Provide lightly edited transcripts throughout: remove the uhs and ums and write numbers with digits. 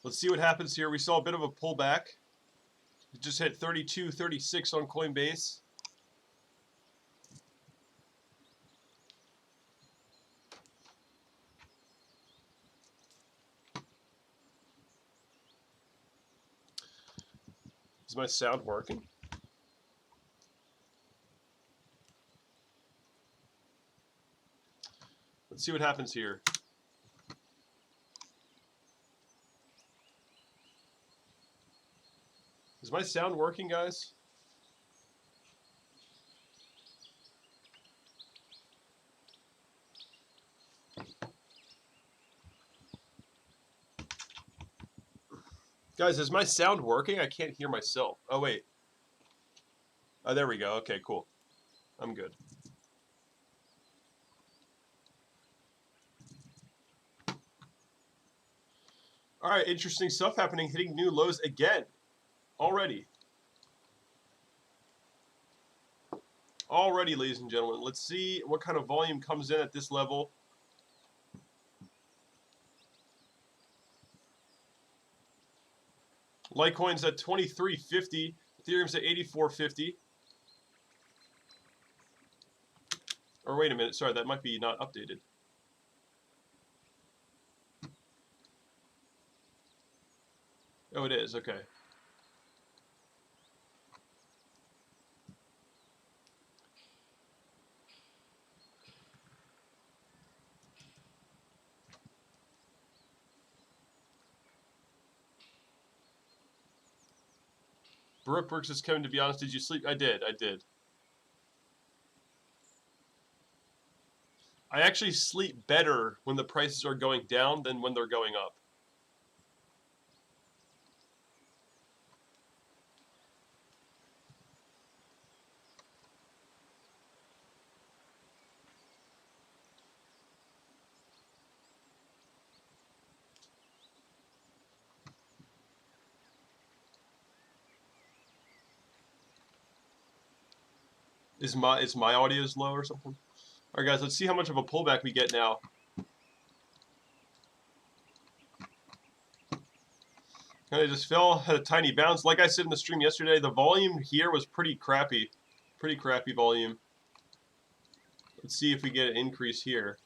Let's see what happens here. We saw a bit of a pullback. It just hit 32.36 on Coinbase. Is my sound working? Let's see what happens here. Is my sound working, guys? Guys, is my sound working? I can't hear myself. Oh, wait. Oh, there we go. Okay, cool. I'm good. All right, interesting stuff happening. Hitting new lows again. Already, ladies and gentlemen. Let's see what kind of volume comes in at this level. Litecoin's at 23.50. Ethereum's at 84.50. Or wait a minute, sorry, that might be not updated. Oh, it is, okay. Brooke says, Kevin, to be honest, did you sleep? I did. I actually sleep better when the prices are going down than when they're going up. Is my audio low or something? All right, guys, let's see how much of a pullback we get now. Kind of just fell, had a tiny bounce. Like I said in the stream yesterday, the volume here was pretty crappy. Pretty crappy volume. Let's see if we get an increase here.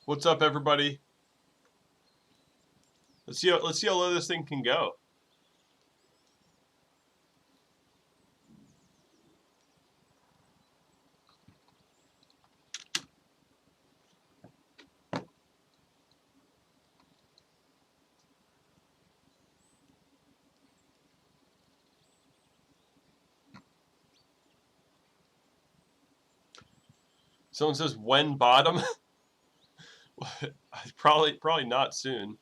What's up, everybody? Let's see how low this thing can go. Someone says when bottom. Probably not soon,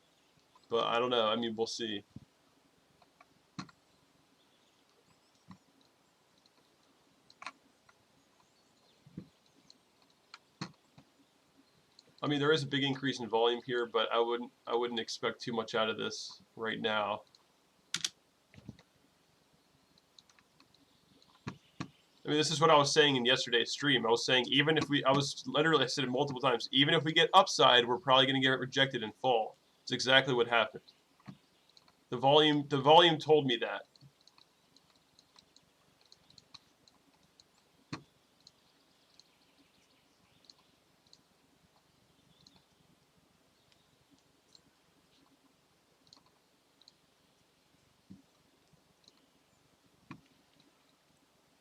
but I don't know. I mean, we'll see. I mean, there is a big increase in volume here, but I wouldn't expect too much out of this right now. I mean, this is what I was saying in yesterday's stream. I was saying I said it multiple times, even if we get upside, we're probably going to get rejected and fall. It's exactly what happened. The volume told me that.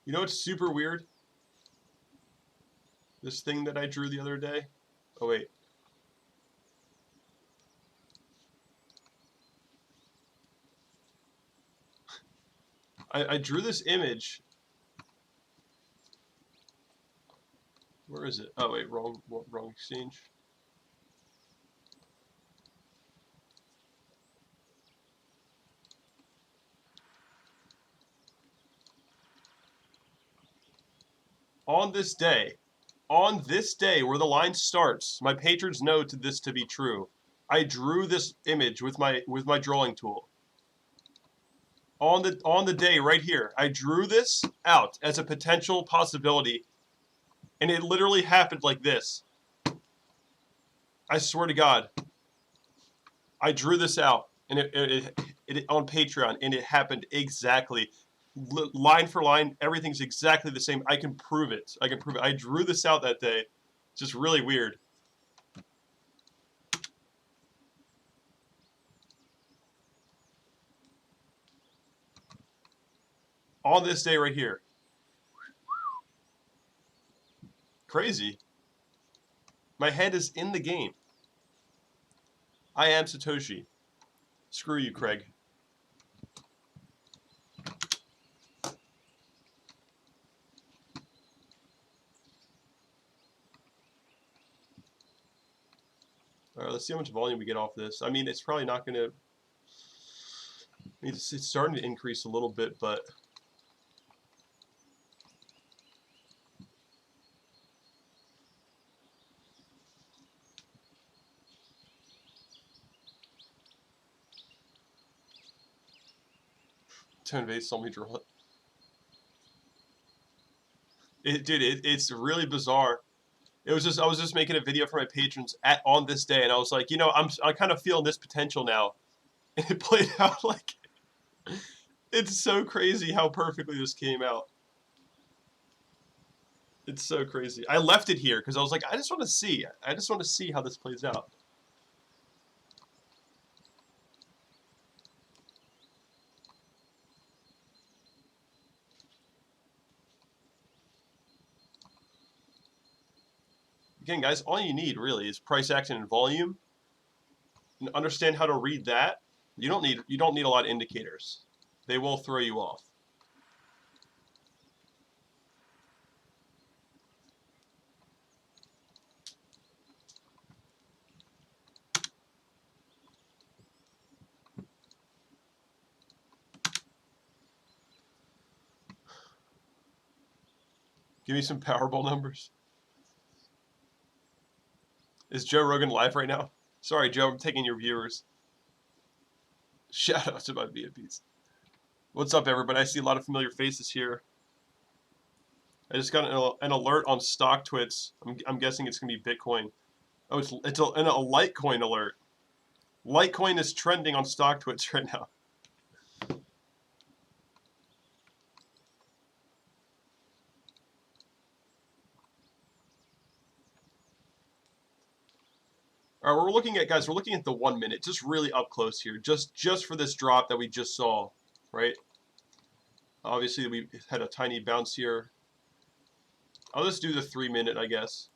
You know what's super weird? This thing that I drew the other day. Oh, wait. I drew this image. Where is it? Oh, wait, wrong exchange. On this day where the line starts, my patrons know this to be true. I drew this image with my drawing tool. On the day right here, I drew this out as a potential possibility, and it literally happened like this. I swear to God, I drew this out, and it on Patreon, and it happened exactly, line for line. Everything's exactly the same. I can prove it. I drew this out that day. It's just really weird. On this day right here. Crazy. My head is in the game. I am Satoshi. Screw you, Craig. All right, let's see how much volume we get off this. I mean, it's probably not going to... It's starting to increase a little bit, but... Tone base saw me draw it. Dude, it's really bizarre. I was just making a video for my patrons on this day, and I was like, you know, I kind of feeling this potential now, and it played out like it's so crazy how perfectly this came out. It's so crazy. I left it here because I was like, I just want to see. I just want to see how this plays out. Again, guys, all you need really is price action and volume. And understand how to read that. You don't need a lot of indicators. They will throw you off. Give me some Powerball numbers. Is Joe Rogan live right now? Sorry, Joe, I'm taking your viewers. Shout out to my VIPs. What's up, everybody? I see a lot of familiar faces here. I just got an alert on StockTwits. I'm guessing it's going to be Bitcoin. Oh, it's a Litecoin alert. Litecoin is trending on StockTwits right now. All right, we're looking at, guys, we're looking at the 1 minute, just really up close here, just for this drop that we just saw, right? Obviously, we had a tiny bounce here. I'll just do the 3 minute, I guess.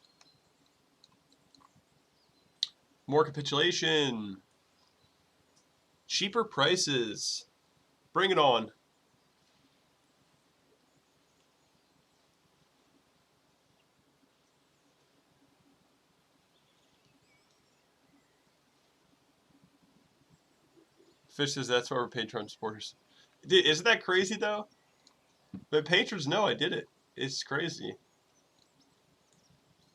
More capitulation. Cheaper prices. Bring it on. Fish says that's why we're Patreon supporters. Dude, isn't that crazy though? But patrons know I did it. It's crazy.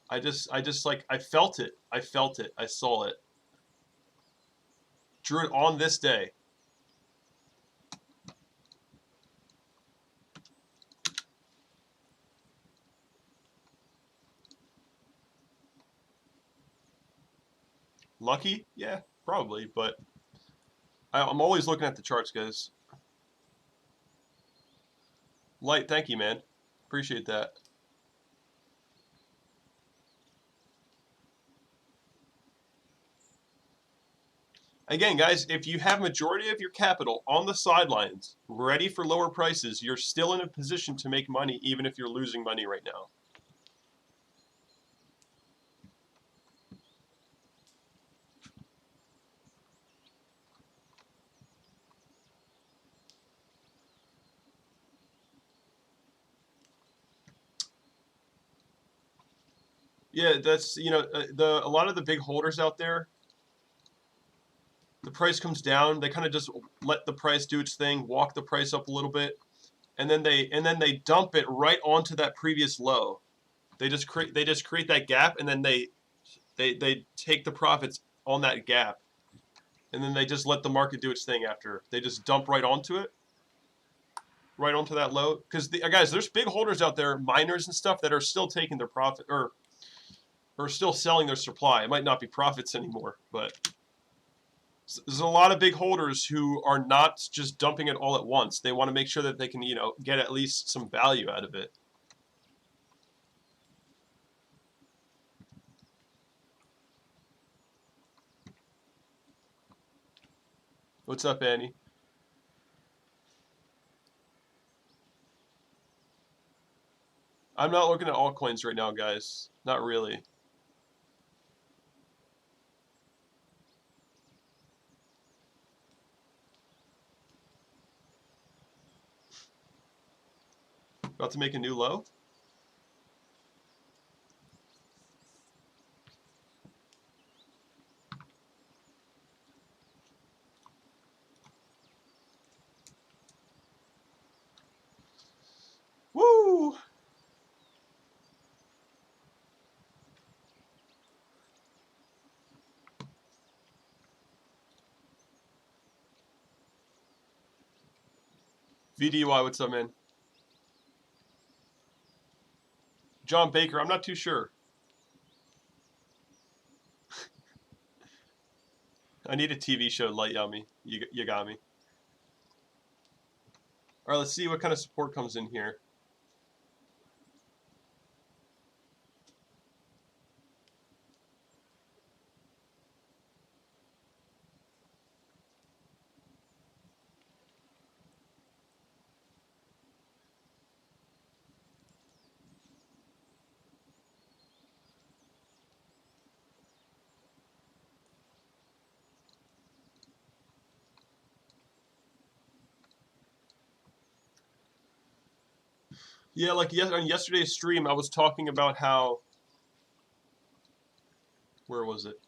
I just like, I felt it. I felt it. I saw it. Drew it on this day. Lucky? Yeah, probably, but I'm always looking at the charts, guys. Light, thank you, man. Appreciate that. Again, guys, if you have majority of your capital on the sidelines, ready for lower prices, you're still in a position to make money even if you're losing money right now. Yeah, that's, you know, a lot of the big holders out there, the price comes down, they kind of just let the price do its thing, walk the price up a little bit, and then they dump it right onto that previous low. They just create that gap, and then they take the profits on that gap, and then they just let the market do its thing after. They just dump right onto it, right onto that low. Because guys, there's big holders out there, miners and stuff, that are still taking their profit or still selling their supply. It might not be profits anymore, but there's a lot of big holders who are not just dumping it all at once. They want to make sure that they can, get at least some value out of it. What's up, Annie? I'm not looking at altcoins right now, guys. Not really. About to make a new low? Woo! VDY, what's up, man? John Baker, I'm not too sure. I need a TV show, Light Yummy. You got me. All right, let's see what kind of support comes in here. Yeah, like on yesterday's stream, I was talking about how. Where was it?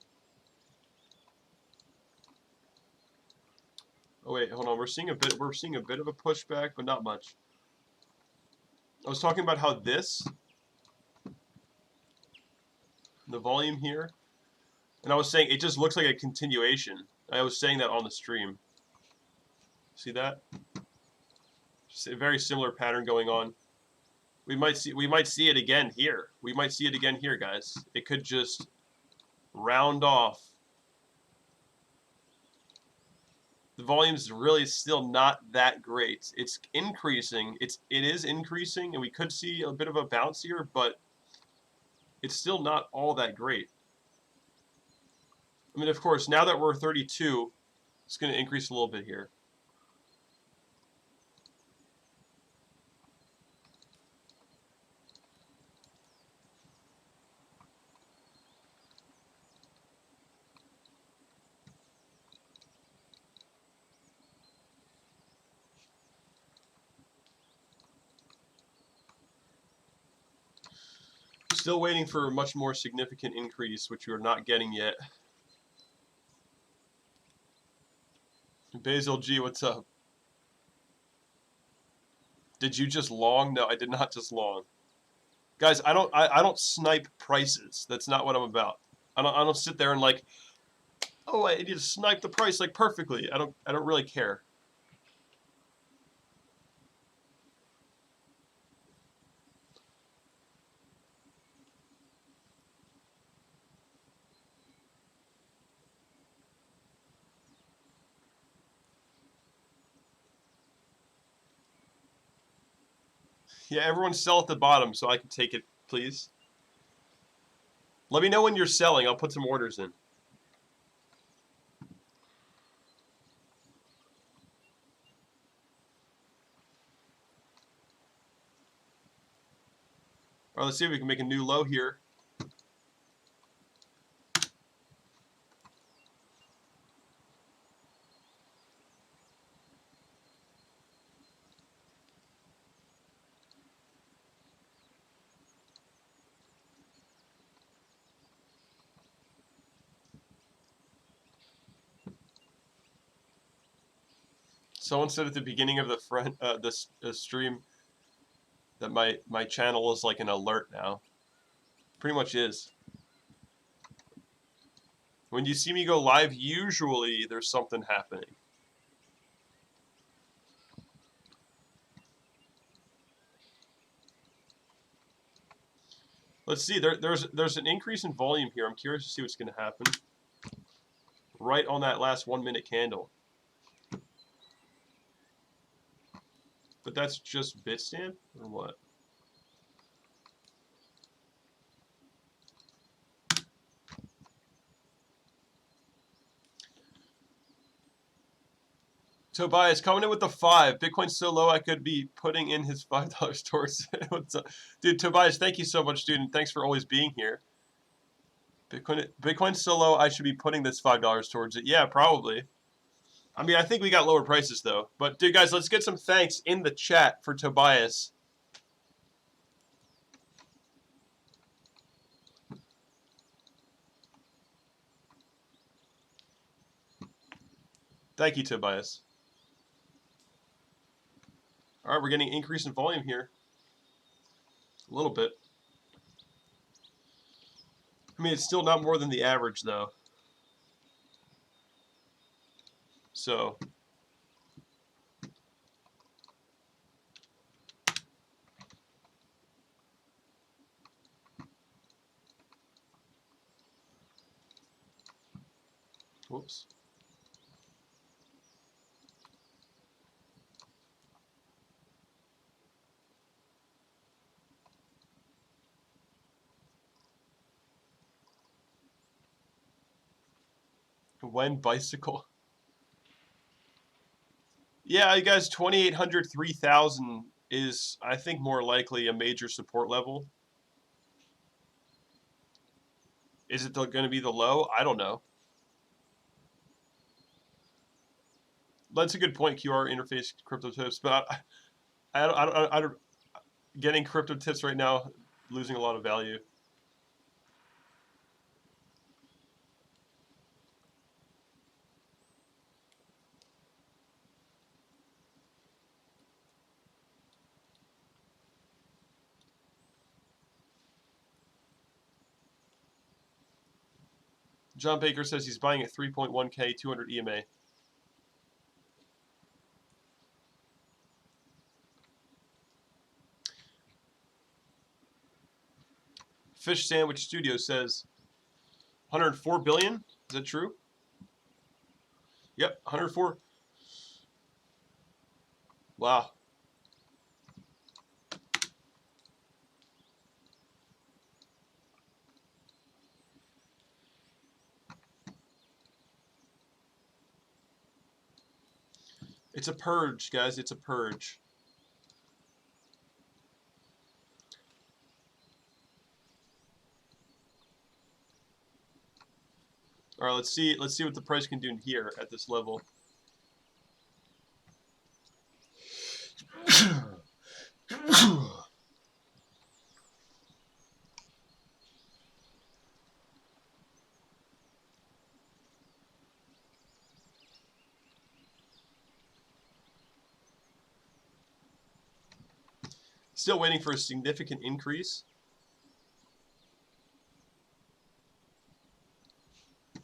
Oh wait, hold on. We're seeing a bit of a pushback, but not much. I was talking about how the volume here, and I was saying it just looks like a continuation. I was saying that on the stream. See that? Just a very similar pattern going on. We might see it again here. We might see it again here, guys. It could just round off. The volume's really still not that great. It's increasing. It is increasing, and we could see a bit of a bounce here, but it's still not all that great. I mean, of course, now that we're 32, it's going to increase a little bit here. Still waiting for a much more significant increase, which we're not getting yet. Basil G, what's up? Did you just long? No, I did not just long. Guys, I don't snipe prices. That's not what I'm about. I don't sit there and like, oh, I need to snipe the price like perfectly. I don't really care. Yeah, everyone sell at the bottom so I can take it, please. Let me know when you're selling. I'll put some orders in. All right, let's see if we can make a new low here. Someone said at the beginning of the stream that my channel is like an alert now. Pretty much is. When you see me go live, usually there's something happening. Let's see. There's an increase in volume here. I'm curious to see what's going to happen. Right on that last 1 minute candle. But that's just Bitstamp or what? Tobias coming in with the 5. Bitcoin's so low I could be putting in his $5 towards it. What's up? Dude, Tobias, thank you so much, dude, and thanks for always being here. Bitcoin's so low I should be putting this $5 towards it. Yeah, probably. I mean, I think we got lower prices though. But dude, guys, let's get some thanks in the chat for Tobias. Thank you, Tobias. All right, we're getting an increase in volume here. A little bit. I mean, it's still not more than the average, though. So. Whoops. When bicycle? Yeah, you guys, 2,800, 3,000 is, I think, more likely a major support level. Is it going to be the low? I don't know. That's a good point, QR interface crypto tips, but I don't getting crypto tips right now, losing a lot of value. John Baker says he's buying at 3.1K, 200 EMA. Fish Sandwich Studio says 104 billion. Is that true? Yep, 104. Wow. It's a purge, guys. It's a purge. All right, let's see what the price can do here at this level. Still waiting for a significant increase.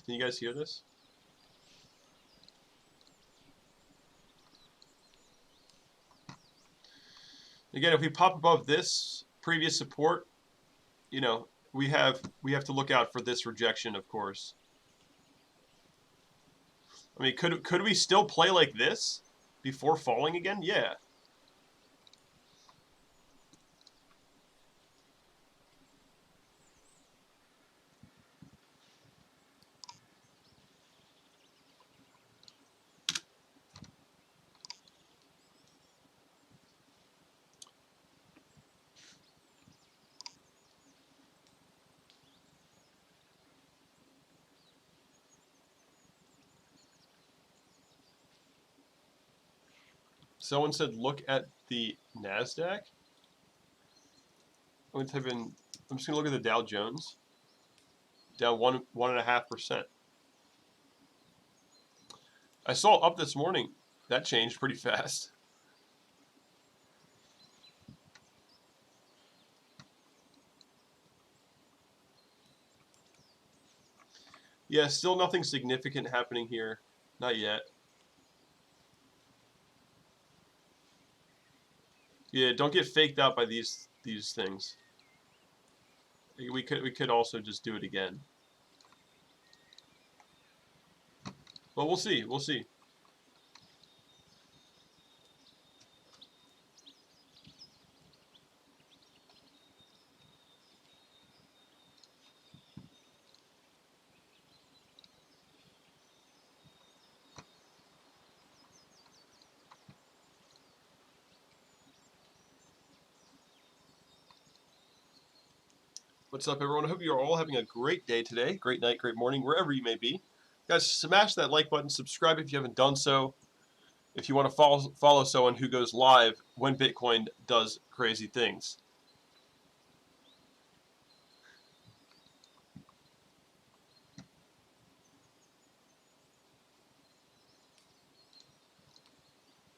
Can you guys hear this? Again, if we pop above this previous support, you know, we have to look out for this rejection, of course. I mean, could we still play like this before falling again? Yeah. Someone said, look at the NASDAQ. I'm just going to look at the Dow Jones. Down 1.5%. I saw up this morning. That changed pretty fast. Yeah, still nothing significant happening here. Not yet. Yeah, don't get faked out by these things. We could also just do it again. But we'll see. We'll see. What's up, everyone? I hope you're all having a great day today. Great night, great morning, wherever you may be. Guys, smash that like button. Subscribe if you haven't done so. If you want to follow someone who goes live when Bitcoin does crazy things.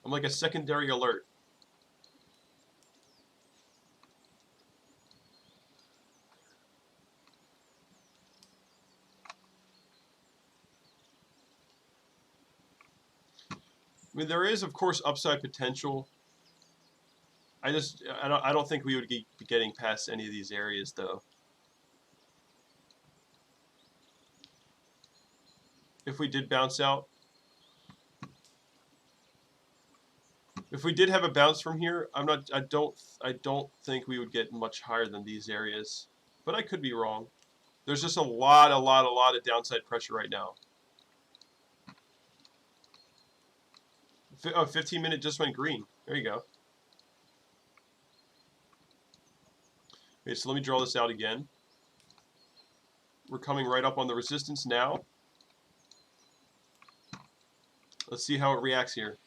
I'm like a secondary alert. I mean, there is, of course, upside potential. I don't think we would be getting past any of these areas, though. If we did bounce out. If we did have a bounce from here, I don't think we would get much higher than these areas. But I could be wrong. There's just a lot of downside pressure right now. 15-minute just went green. There you go. Okay, so let me draw this out again. We're coming right up on the resistance now. Let's see how it reacts here.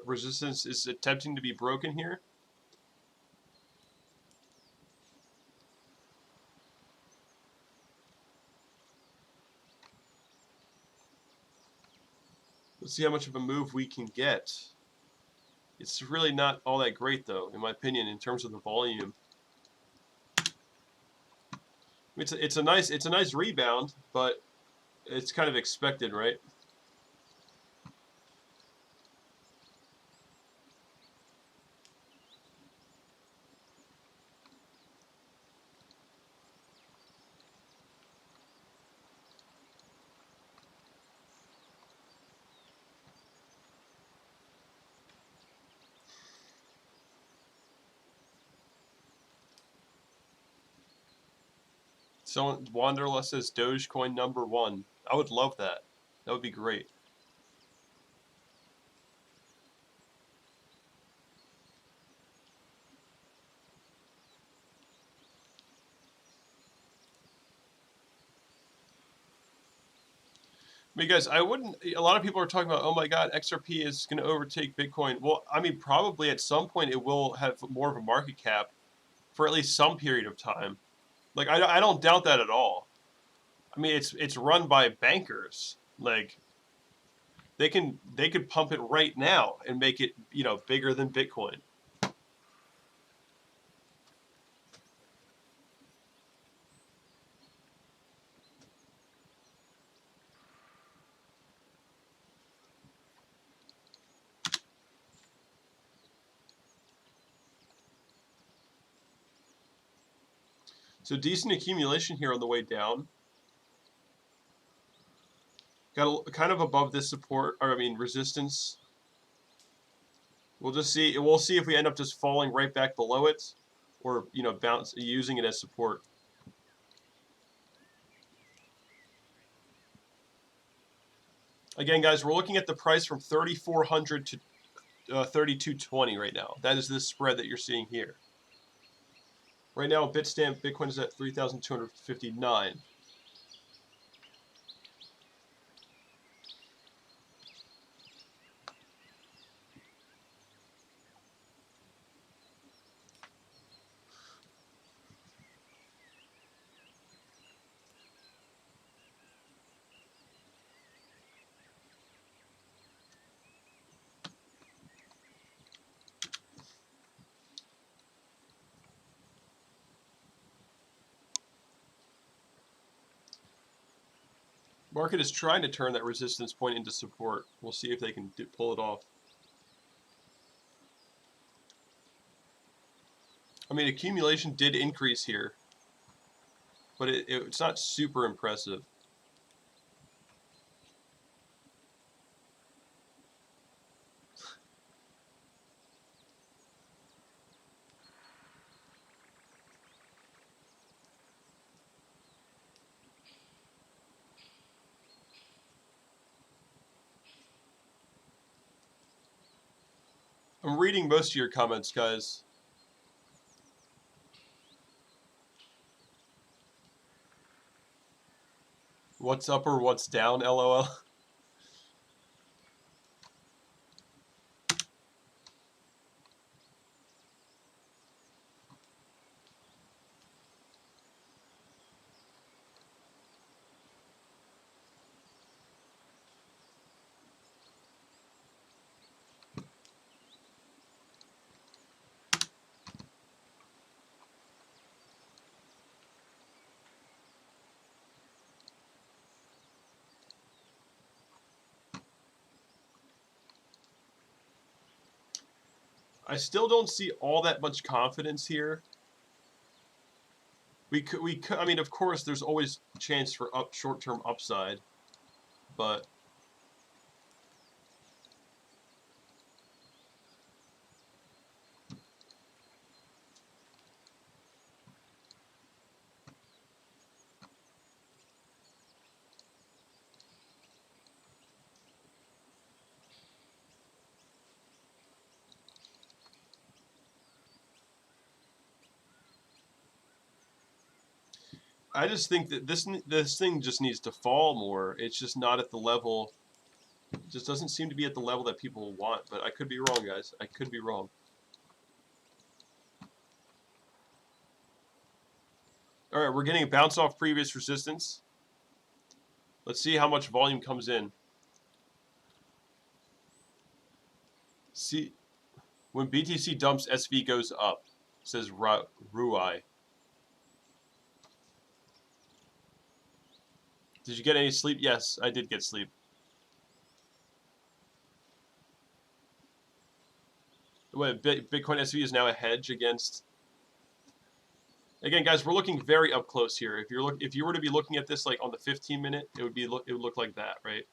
Resistance is attempting to be broken here. Let's see how much of a move we can get. It's really not all that great, though, in my opinion, in terms of the volume. It's a nice rebound, but it's kind of expected, right? Someone Wanderlust says Dogecoin #1. I would love that. That would be great. I mean, guys, I wouldn't. A lot of people are talking about, oh my God, XRP is going to overtake Bitcoin. Well, I mean, probably at some point it will have more of a market cap for at least some period of time. Like, I don't doubt that at all. I mean, it's run by bankers. Like, they could pump it right now and make it, you know, bigger than Bitcoin. So decent accumulation here on the way down. Got kind of above this support, or I mean resistance. We'll just see. We'll see if we end up just falling right back below it, or you know, using it as support. Again, guys, we're looking at the price from 3,400 to 3,220 right now. That is this spread that you're seeing here. Right now, Bitstamp Bitcoin is at 3,259. Market is trying to turn that resistance point into support. We'll see if they can pull it off. I mean, accumulation did increase here, but it's not super impressive. I'm reading most of your comments, guys. What's up or what's down, LOL? I still don't see all that much confidence here. We could. I mean, of course, there's always chance for short-term upside, but I just think that this thing just needs to fall more. It's just not at the level. It just doesn't seem to be at the level that people want. But I could be wrong, guys. I could be wrong. All right, we're getting a bounce off previous resistance. Let's see how much volume comes in. See, when BTC dumps, SV goes up, says Ruai. Did you get any sleep? Yes, I did get sleep. Wait, Bitcoin SV is now a hedge against. Again, guys, we're looking very up close here. If you were to be looking at this like on the 15-minute, it would look like that, right?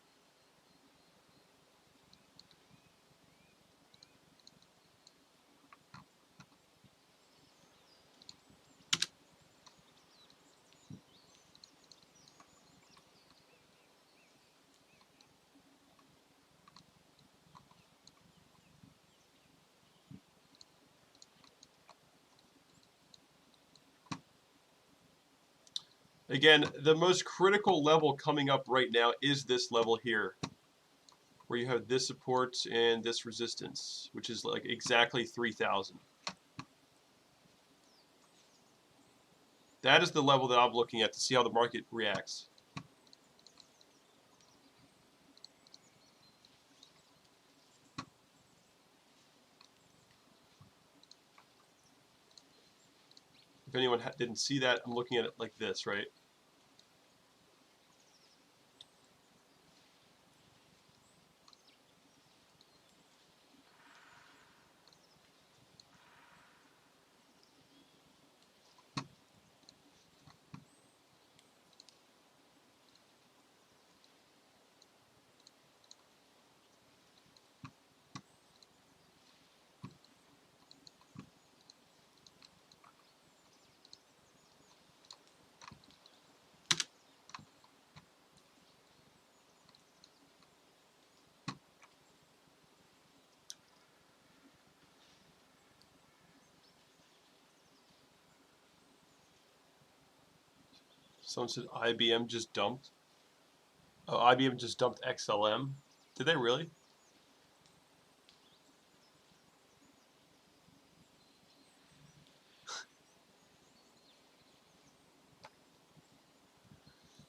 Again, the most critical level coming up right now is this level here, where you have this support and this resistance, which is like exactly 3,000. That is the level that I'm looking at to see how the market reacts. If anyone didn't see that, I'm looking at it like this, right? Someone said IBM just dumped. Oh, IBM just dumped XLM. Did they really?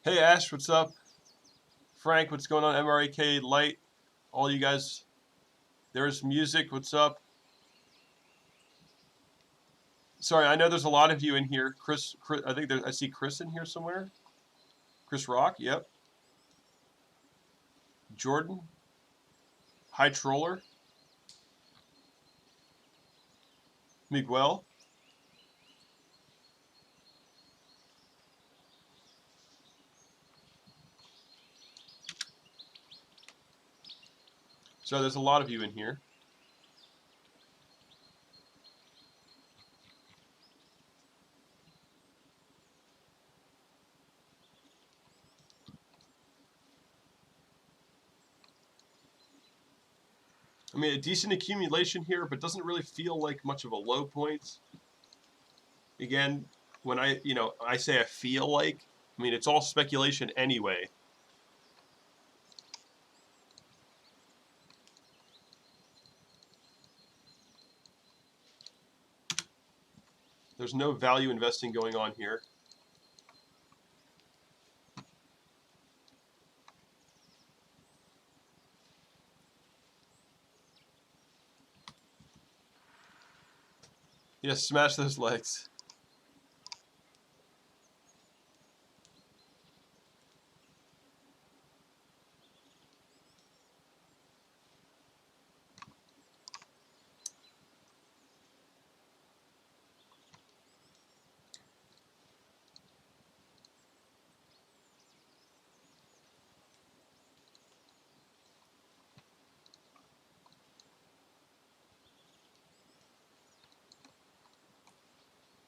Hey Ash, what's up? Frank, what's going on? MRAK, Light, all you guys. There's music, what's up? Sorry, I know there's a lot of you in here. Chris I think I see Chris in here somewhere. Chris Rock, yep. Jordan, High Troller, Miguel. So there's a lot of you in here. I mean, a decent accumulation here, but doesn't really feel like much of a low point. Again, when I say I feel like, I mean, it's all speculation anyway. There's no value investing going on here. Yeah, smash those legs.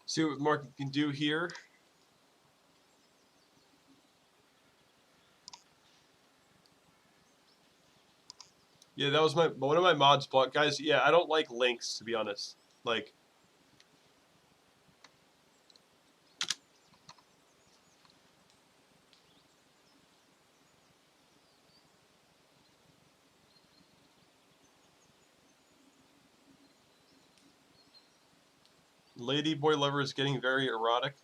See what market can do here. Yeah, that was one of my mods block guys. Yeah, I don't like links, to be honest. Like, Lady Boy Lover is getting very erotic.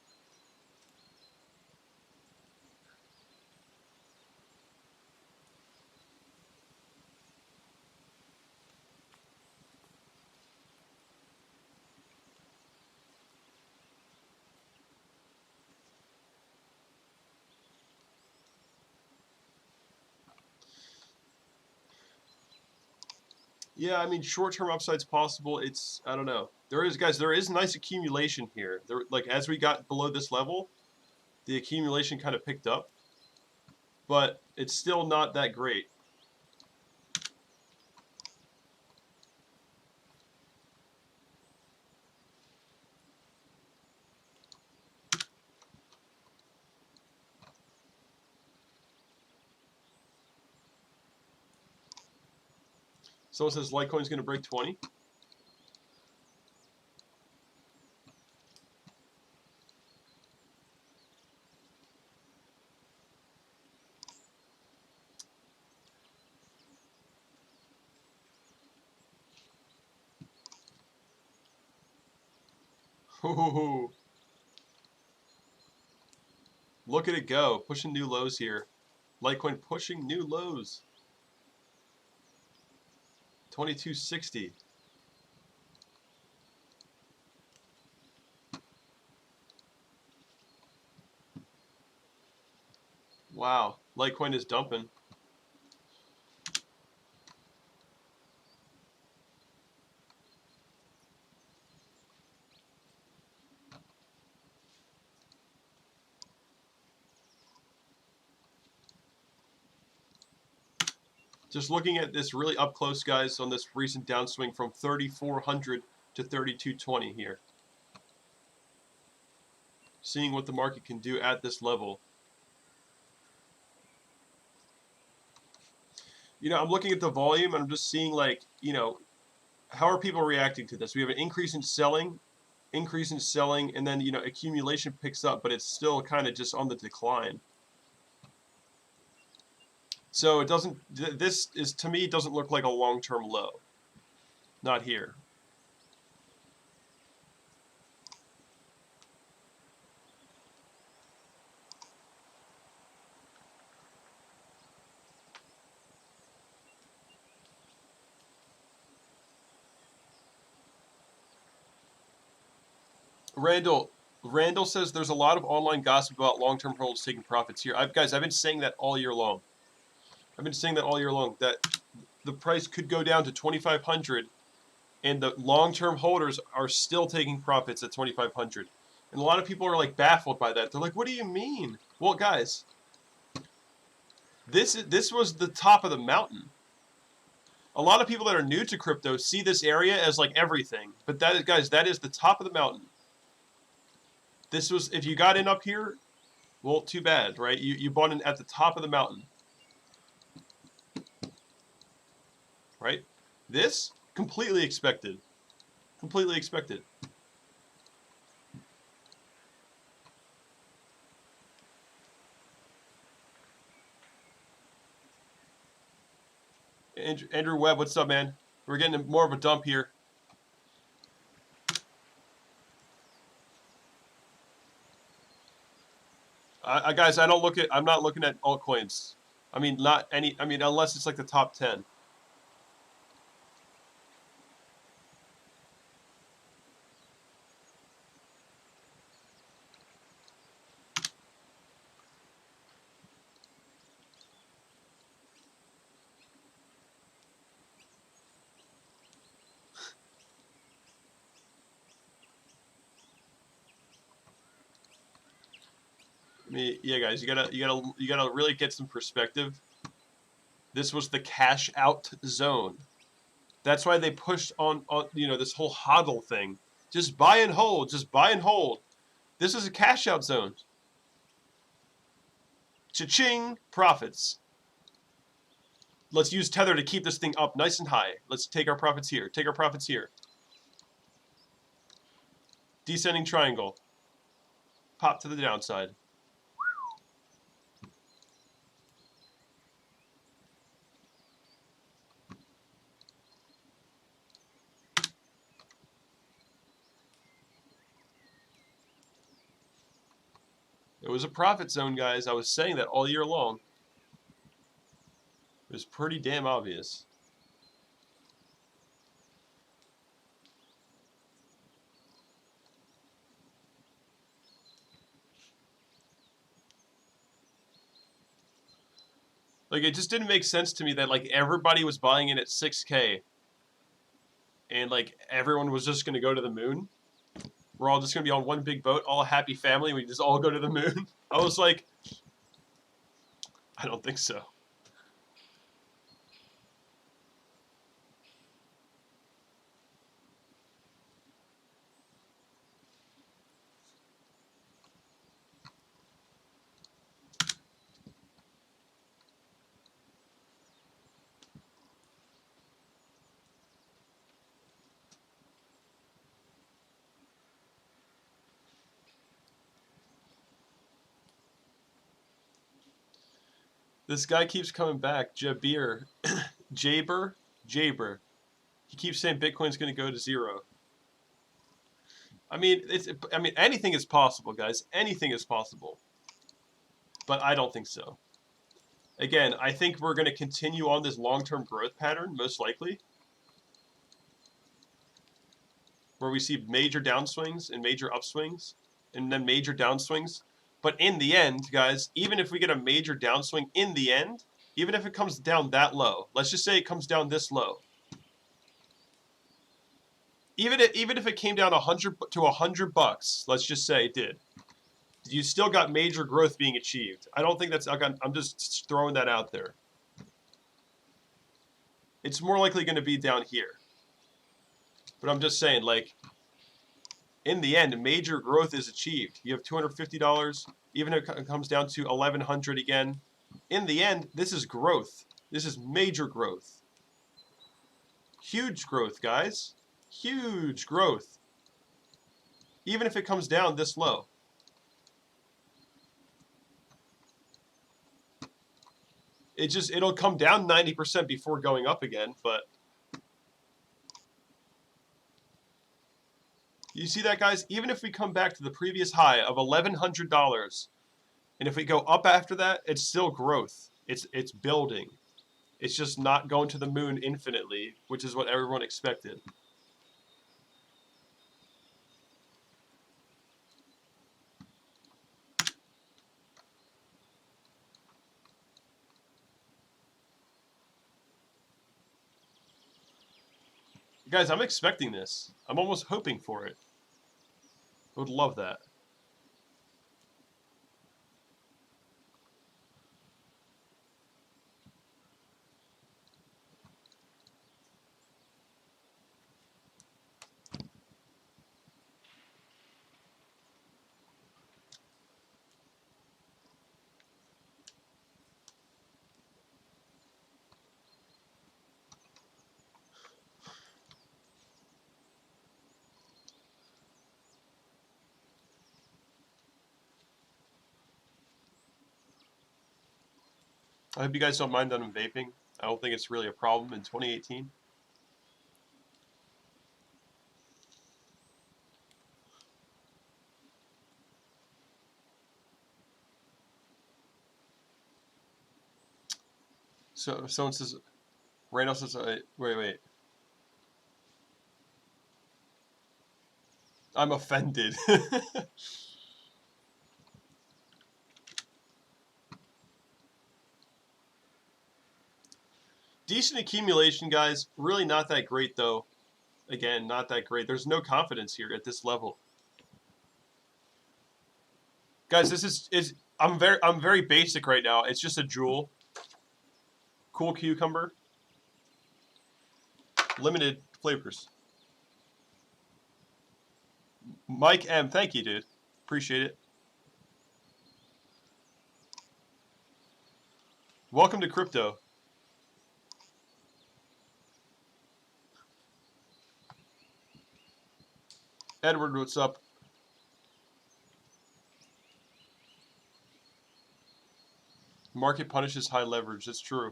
Yeah, I mean, short-term upside's possible. It's, I don't know. There is nice accumulation here. Like, as we got below this level, the accumulation kind of picked up, but it's still not that great. Someone says Litecoin's going to break 20. Ooh, look at it go, pushing new lows here. Litecoin pushing new lows. 2260. Wow, Litecoin is dumping. Just looking at this really up close, guys, on this recent downswing from 3,400 to 3,220 here. Seeing what the market can do at this level. I'm looking at the volume and I'm just seeing, like, how are people reacting to this? We have an increase in selling, and then, accumulation picks up, but it's still kind of just on the decline. So it doesn't, this is, to me, doesn't look like a long-term low. Not here. Randall says there's a lot of online gossip about long-term holds taking profits here. Guys, I've been saying that all year long. I've been saying that all year long, that the price could go down to 2,500, and the long-term holders are still taking profits at 2,500. And a lot of people are like baffled by that. They're like, "What do you mean?" Well, guys, this was the top of the mountain. A lot of people that are new to crypto see this area as like everything, but that, guys, that is the top of the mountain. This was, if you got in up here, well, too bad, right? You bought in at the top of the mountain, right? This, completely expected. Completely expected. Andrew Webb, what's up, man? We're getting more of a dump here. Guys, I'm not looking at altcoins. I mean, not any. I mean, unless it's like the top 10. I mean, yeah, guys, you gotta really get some perspective. This was the cash out zone. That's why they pushed on this whole hodl thing. Just buy and hold. Just buy and hold. This is a cash out zone. Cha-ching! Profits. Let's use Tether to keep this thing up nice and high. Let's take our profits here. Take our profits here. Descending triangle. Pop to the downside. It was a profit zone, guys. I was saying that all year long. It was pretty damn obvious. Like, it just didn't make sense to me that, like, everybody was buying in at 6K. And, like, everyone was just going to go to the moon. We're all just going to be on one big boat, all a happy family, and we just all go to the moon. I was like, I don't think so. This guy keeps coming back, Jabir. Jaber? Jaber. He keeps saying Bitcoin's going to go to zero. I mean, anything is possible, guys. Anything is possible. But I don't think so. Again, I think we're going to continue on this long-term growth pattern, most likely, where we see major downswings and major upswings, and then major downswings. But in the end, guys, even if we get a major downswing in the end, even if it comes down that low, let's just say it comes down this low. Even if it came down 100 to $100, let's just say it did, you still got major growth being achieved. I don't think that's. I'm just throwing that out there. It's more likely going to be down here. But I'm just saying, like, in the end, major growth is achieved. You have $250, even if it comes down to $1,100 again. In the end, this is growth. This is major growth. Huge growth, guys. Huge growth. Even if it comes down this low. It'll come down 90% before going up again, but you see that, guys? Even if we come back to the previous high of $1,100, and if we go up after that, it's still growth. It's building. It's just not going to the moon infinitely, which is what everyone expected. Guys, I'm expecting this. I'm almost hoping for it. I would love that. I hope you guys don't mind that I'm vaping. I don't think it's really a problem in 2018. So someone says, Randall says, wait. I'm offended. Decent accumulation, guys. Really not that great, though. Again, not that great. There's no confidence here at this level. Guys, this is I'm very basic right now. It's just a jewel. Cool cucumber. Limited flavors. Mike M, thank you, dude. Appreciate it. Welcome to crypto. Edward, what's up? Market punishes high leverage. That's true.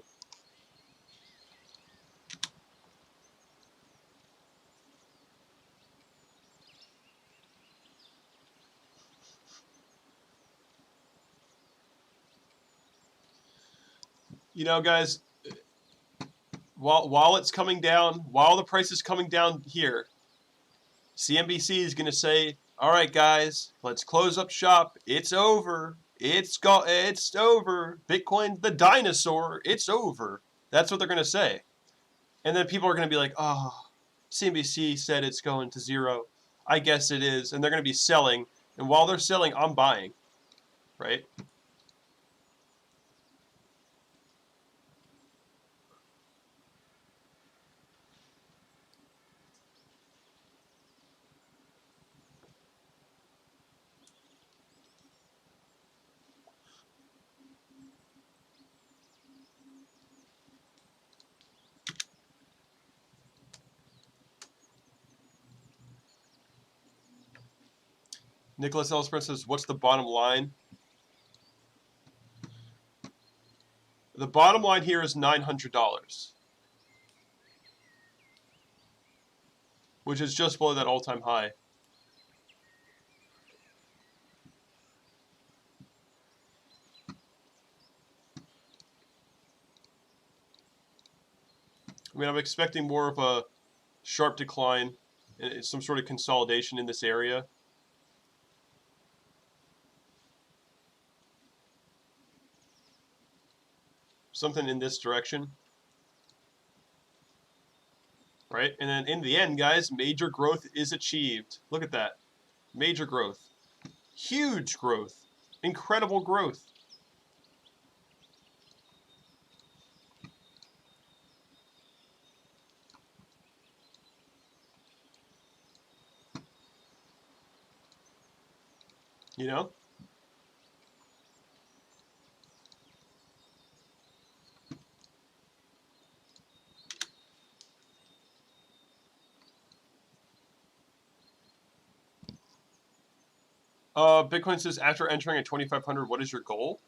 You know, guys, while it's coming down, while the price is coming down here, CNBC is going to say, "All right, guys, let's close up shop. It's over. It's over. Bitcoin, the dinosaur. It's over." That's what they're going to say. And then people are going to be like, "Oh, CNBC said it's going to zero. I guess it is." And they're going to be selling. And while they're selling, I'm buying. Right? Nicholas Elspeth says, "What's the bottom line?" The bottom line here is $900, which is just below that all-time high. I mean, I'm expecting more of a sharp decline, some sort of consolidation in this area. Something in this direction. Right? And then in the end, guys, major growth is achieved. Look at that. Major growth. Huge growth. Incredible growth. You know? Bitcoin says, after entering at 2,500, what is your goal?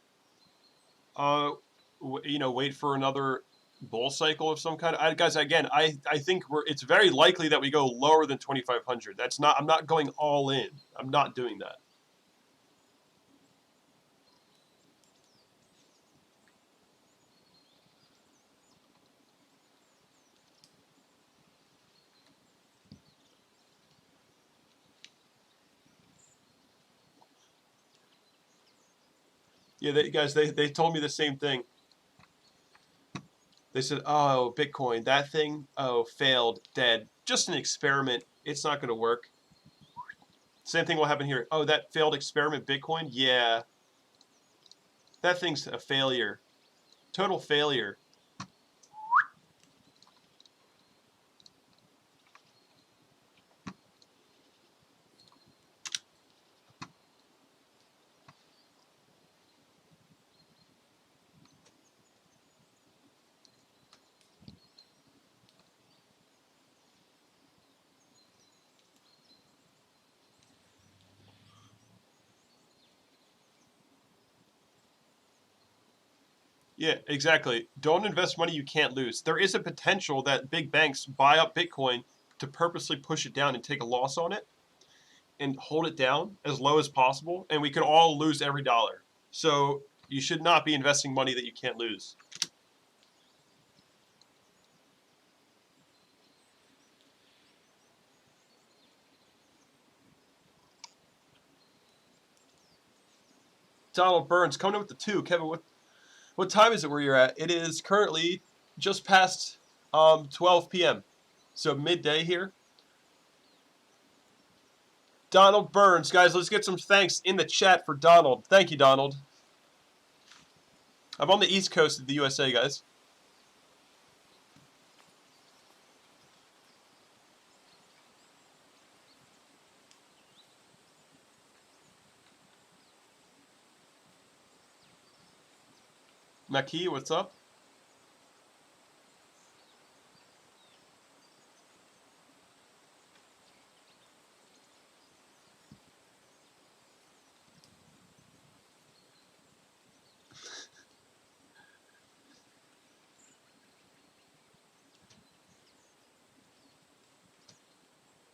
Wait for another bull cycle of some kind. Guys, again, I think it's very likely that we go lower than 2,500. I'm not going all in. I'm not doing that. Yeah, they told me the same thing. They said, "Oh, Bitcoin, that thing, oh, failed, dead." just an experiment. It's not going to work. Same thing will happen here. Oh, that failed experiment Bitcoin? Yeah. That thing's a failure. Total failure. Yeah, exactly. Don't invest money you can't lose. There is a potential that big banks buy up Bitcoin to purposely push it down and take a loss on it and hold it down as low as possible, and we could all lose every dollar. So you should not be investing money that you can't lose. Donald Burns coming in with the 2. Kevin, what time is it where you're at? It is currently just past 12 p.m. So midday here. Donald Burns, guys, let's get some thanks in the chat for Donald. Thank you, Donald. I'm on the East Coast of the USA, guys. Maki, what's up?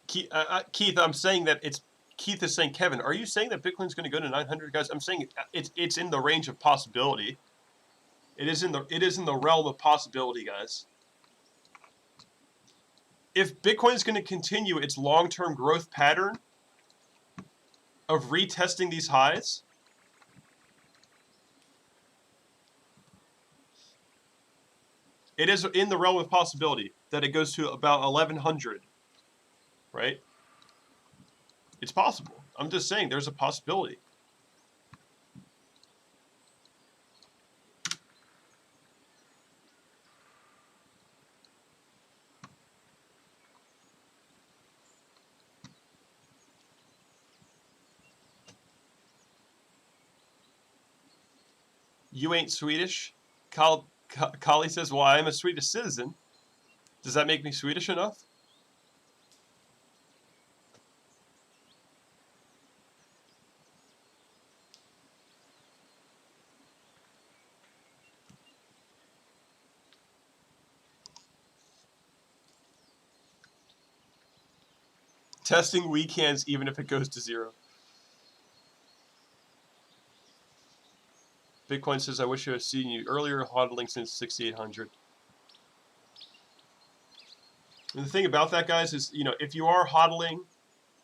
Keith, I'm saying that it's Keith is saying, Kevin, are you saying that Bitcoin's going to go to 900, guys? I'm saying it's in the range of possibility. It is in the realm of possibility, guys. If Bitcoin is going to continue its long-term growth pattern of retesting these highs, it is in the realm of possibility that it goes to about 1100, right? It's possible. I'm just saying there's a possibility. You ain't Swedish? Kali says, well, I'm a Swedish citizen. Does that make me Swedish enough? Testing weekends even if it goes to 0. Bitcoin says, I wish I had seen you earlier hodling since 6,800. And the thing about that, guys, is, if you are hodling,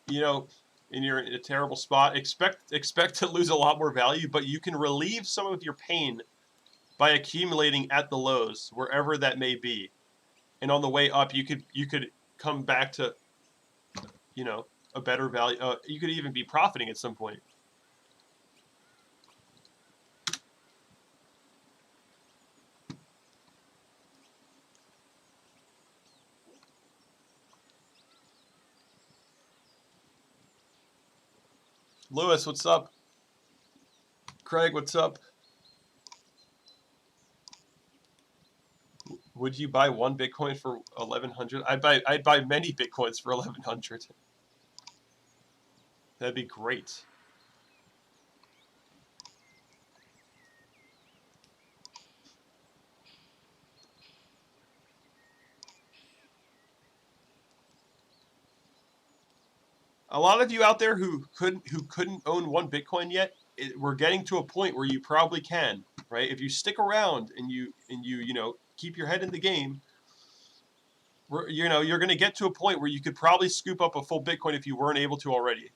and you're in a terrible spot, expect to lose a lot more value, but you can relieve some of your pain by accumulating at the lows, wherever that may be. And on the way up, you could come back to, a better value. You could even be profiting at some point. Lewis, what's up? Craig, what's up? Would you buy one Bitcoin for 1,100? I'd buy many Bitcoins for 1,100. That'd be great. A lot of you out there who couldn't own one Bitcoin yet, we're getting to a point where you probably can, right? If you stick around and you keep your head in the game, you're going to get to a point where you could probably scoop up a full Bitcoin if you weren't able to already.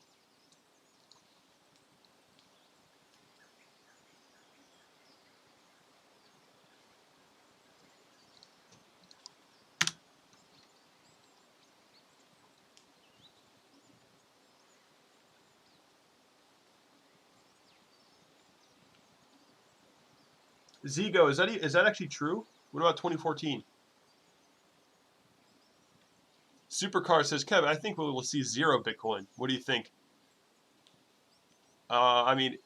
Zigo, is that actually true? What about 2014? Supercar says, Kevin, I think we'll see 0 Bitcoin. What do you think? I mean,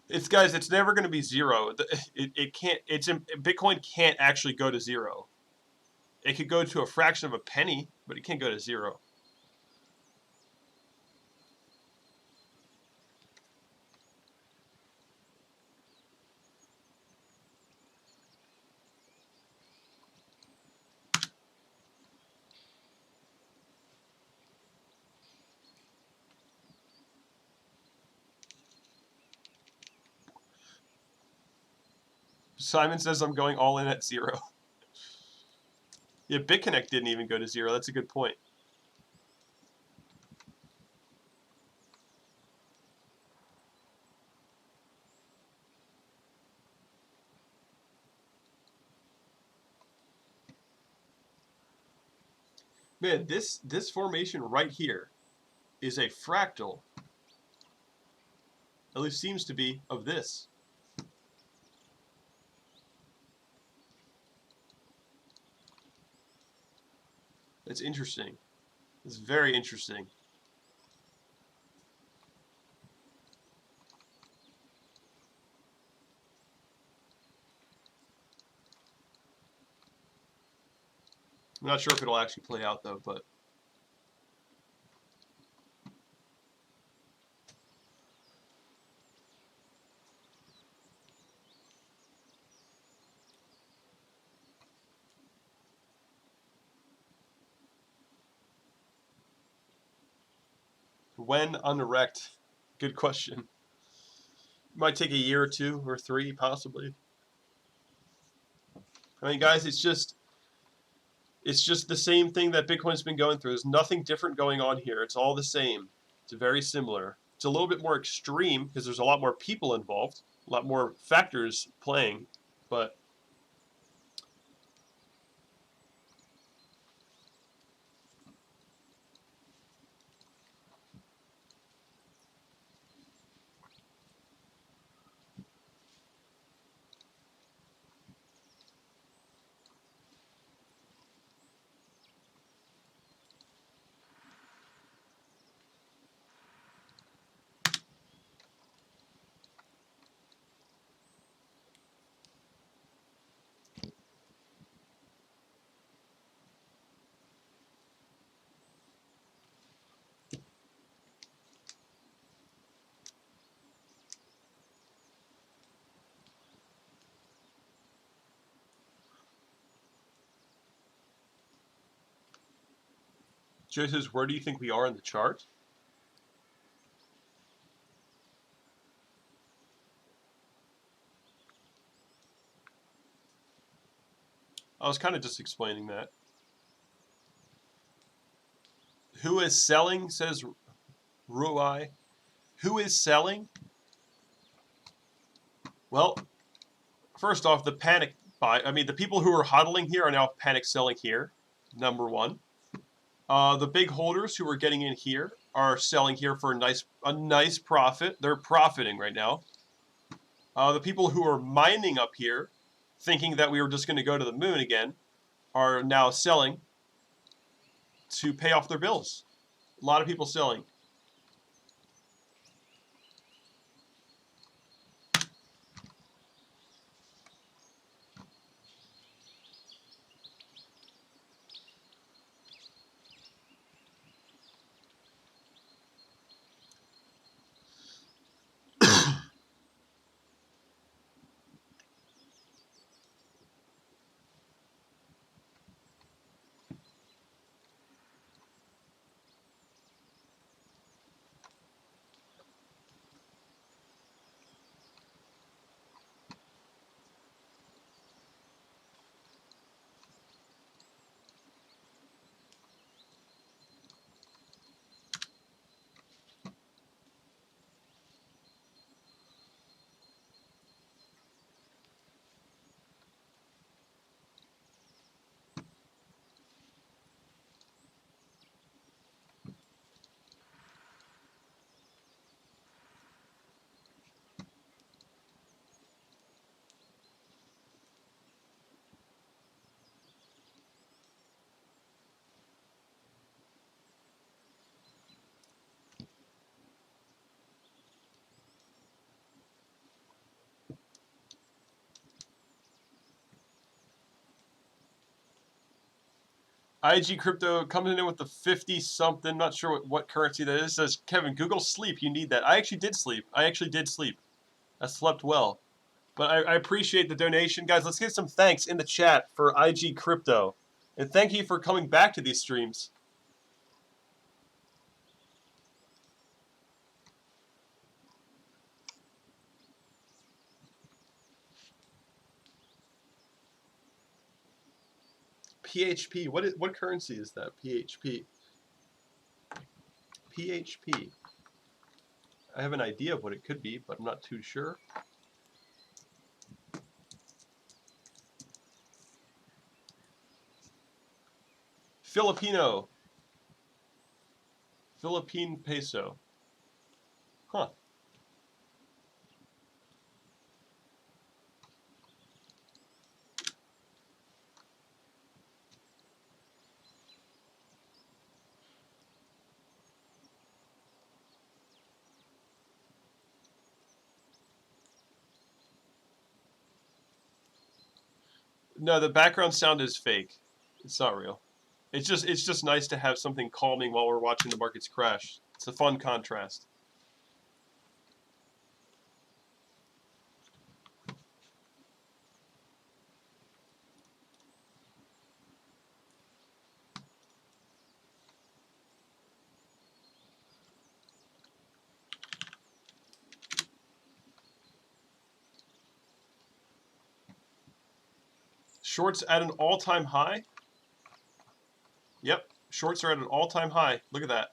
it's never going to be 0. It can't. Bitcoin can't actually go to 0. It could go to a fraction of a penny, but it can't go to 0. Simon says I'm going all in at 0. Yeah, BitConnect didn't even go to 0. That's a good point. Man, this formation right here is a fractal. At least seems to be of this. It's interesting. It's very interesting. I'm not sure if it'll actually play out though, but when unerect? Good question. Might take a year or 2 or 3 possibly. I mean, guys, it's just the same thing that Bitcoin's been going through. There's nothing different going on here. It's all the same. It's very similar. It's a little bit more extreme because there's a lot more people involved, a lot more factors playing, but Joe says, where do you think we are in the chart? I was kind of just explaining that. Who is selling, says Ruai. Who is selling? Well, first off, the panic buy. I mean, the people who are hodling here are now panic selling here, number one. The big holders who are getting in here are selling here for a nice profit. They're profiting right now. The people who are mining up here, thinking that we were just going to go to the moon again, are now selling to pay off their bills. A lot of people selling. IG Crypto coming in with the 50 something. Not sure what currency that is. Says Kevin, Google sleep. You need that. I actually did sleep. I slept well. But I appreciate the donation, guys. Let's get some thanks in the chat for IG Crypto, and thank you for coming back to these streams. PHP. What currency is that? PHP. PHP. I have an idea of what it could be, but I'm not too sure. Filipino. Philippine peso. Huh. No, the background sound is fake. It's not real. It's just nice to have something calming while we're watching the markets crash. It's a fun contrast. Shorts at an all-time high? Yep, shorts are at an all-time high. Look at that.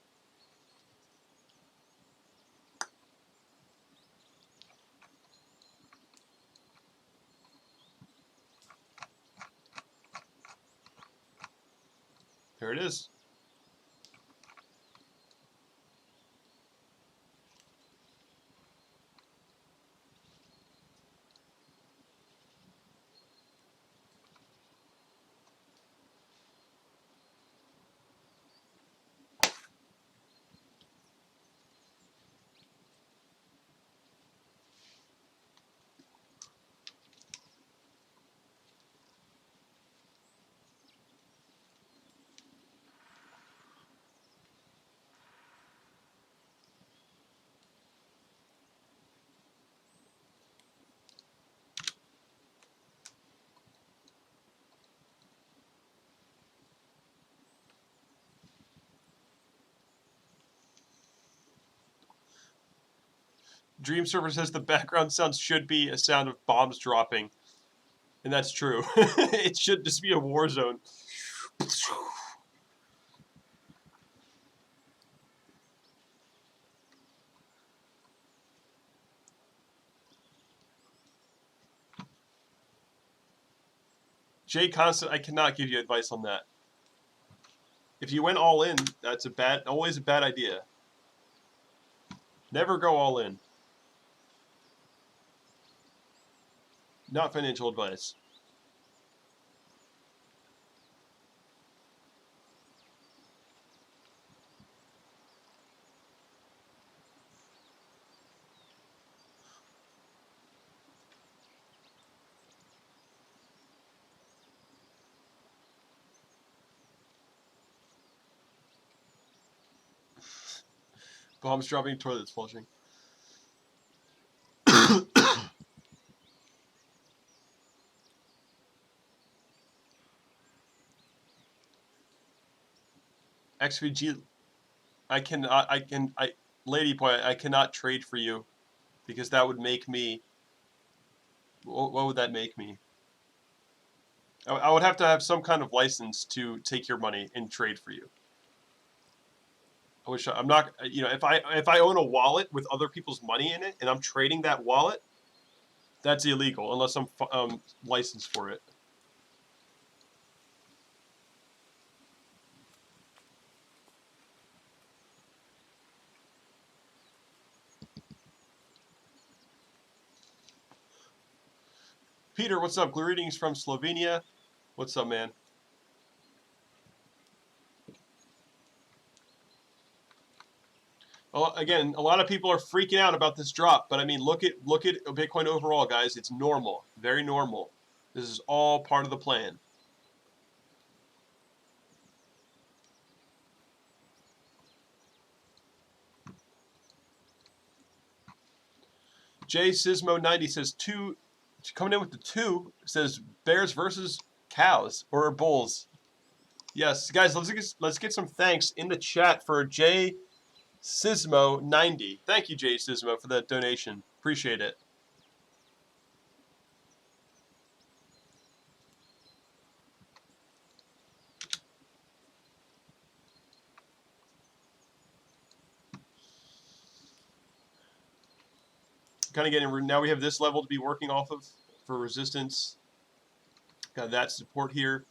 There it is. Dream Server says the background sound should be a sound of bombs dropping. And that's true. It should just be a war zone. Jay Constant, I cannot give you advice on that. If you went all in, that's always a bad idea. Never go all in. Not financial advice. Bombs dropping, toilets flushing. XVG, Lady Boy, I cannot trade for you because that would make me. What would that make me? I would have to have some kind of license to take your money and trade for you. I wish I'm not. You know, if I own a wallet with other people's money in it and I'm trading that wallet, that's illegal unless I'm licensed for it. Peter, what's up? Greetings from Slovenia. What's up, man? Well, again, a lot of people are freaking out about this drop, but I mean, look at Bitcoin overall, guys. It's normal, very normal. This is all part of the plan. J Sismo 90 says coming in with the 2 says bears versus cows or bulls. Yes, guys, let's get some thanks in the chat for J Sismo 90. Thank you, J Sismo, for that donation. Appreciate it. Kind of getting, now we have this level to be working off of for resistance. Got that support here,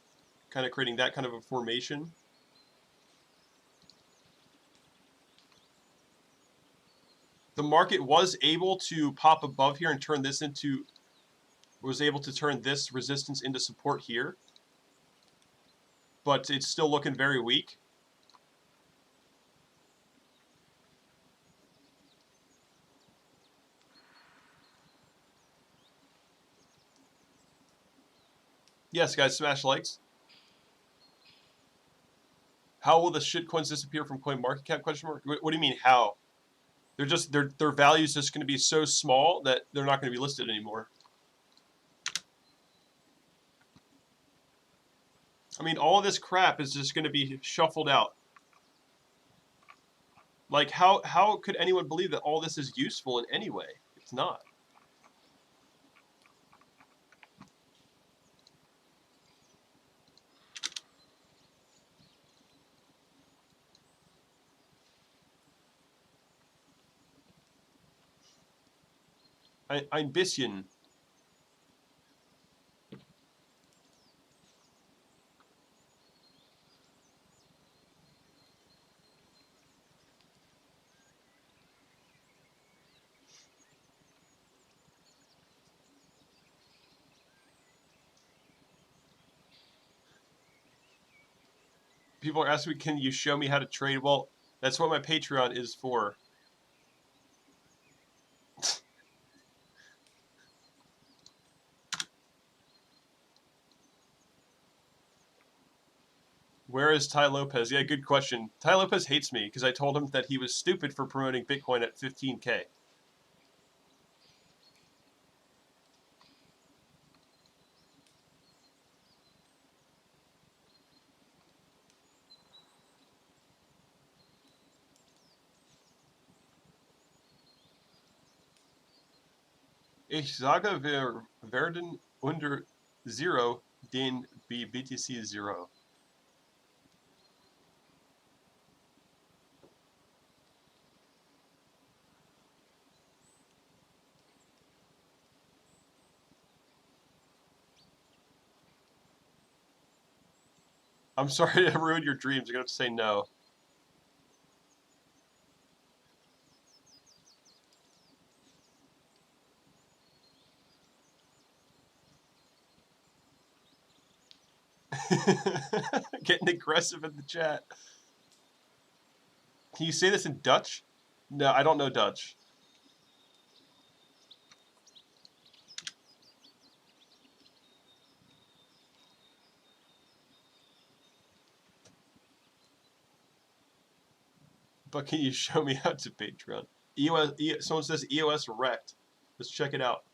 kind of creating that kind of a formation. The market was able to pop above here and turn this into, was able to turn this resistance into support here, but it's still looking very weak. Yes, guys, smash likes. How will the shitcoins disappear from CoinMarketCap? Question mark. What do you mean how? They're just their value is just going to be so small that they're not going to be listed anymore. I mean, all of this crap is just going to be shuffled out. Like, how could anyone believe that all this is useful in any way? It's not. Ein bisschen. People are asking me, can you show me how to trade? Well, that's what my Patreon is for. Where is Ty Lopez? Yeah, good question. Ty Lopez hates me because I told him that he was stupid for promoting Bitcoin at 15K. Ich sage, wir werden unter 0 den BTC 0. I'm sorry to ruin your dreams. You're going to have to say no. Getting aggressive in the chat. Can you say this in Dutch? No, I don't know Dutch. But can you show me how to Patreon? Someone says EOS wrecked. Let's check it out.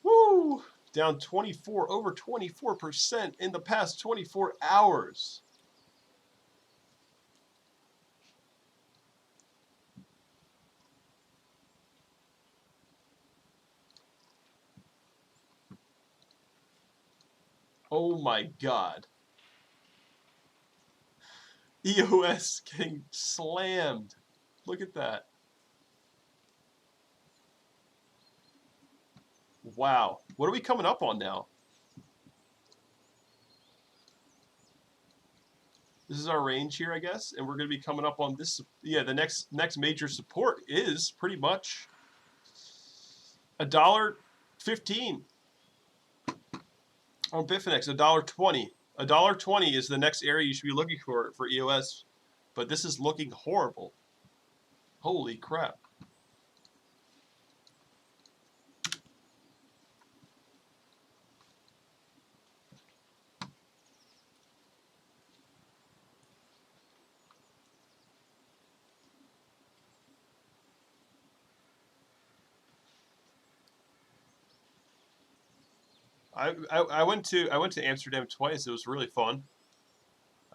Woo! Down 24, over 24% in the past 24 hours. Oh my god. EOS getting slammed. Look at that. Wow. What are we coming up on now? This is our range here, I guess, and we're going to be coming up on this. Yeah, the next major support is pretty much $1.15 on Bitfinex. $1.20. $1.20 is the next area you should be looking for EOS, but this is looking horrible. Holy crap. I went to Amsterdam twice. It was really fun.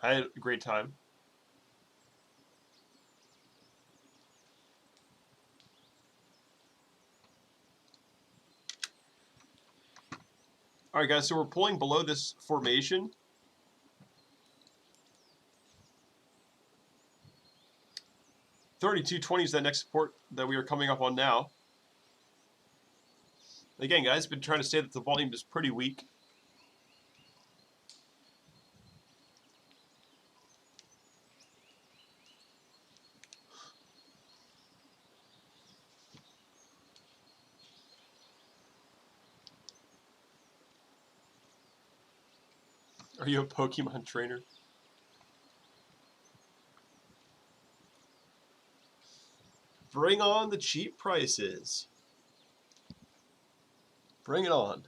I had a great time. All right, guys. So we're pulling below this formation. 3220 is that next support that we are coming up on now. Again, guys, been trying to say that the volume is pretty weak. Are you a Pokemon trainer? Bring on the cheap prices. Bring it on.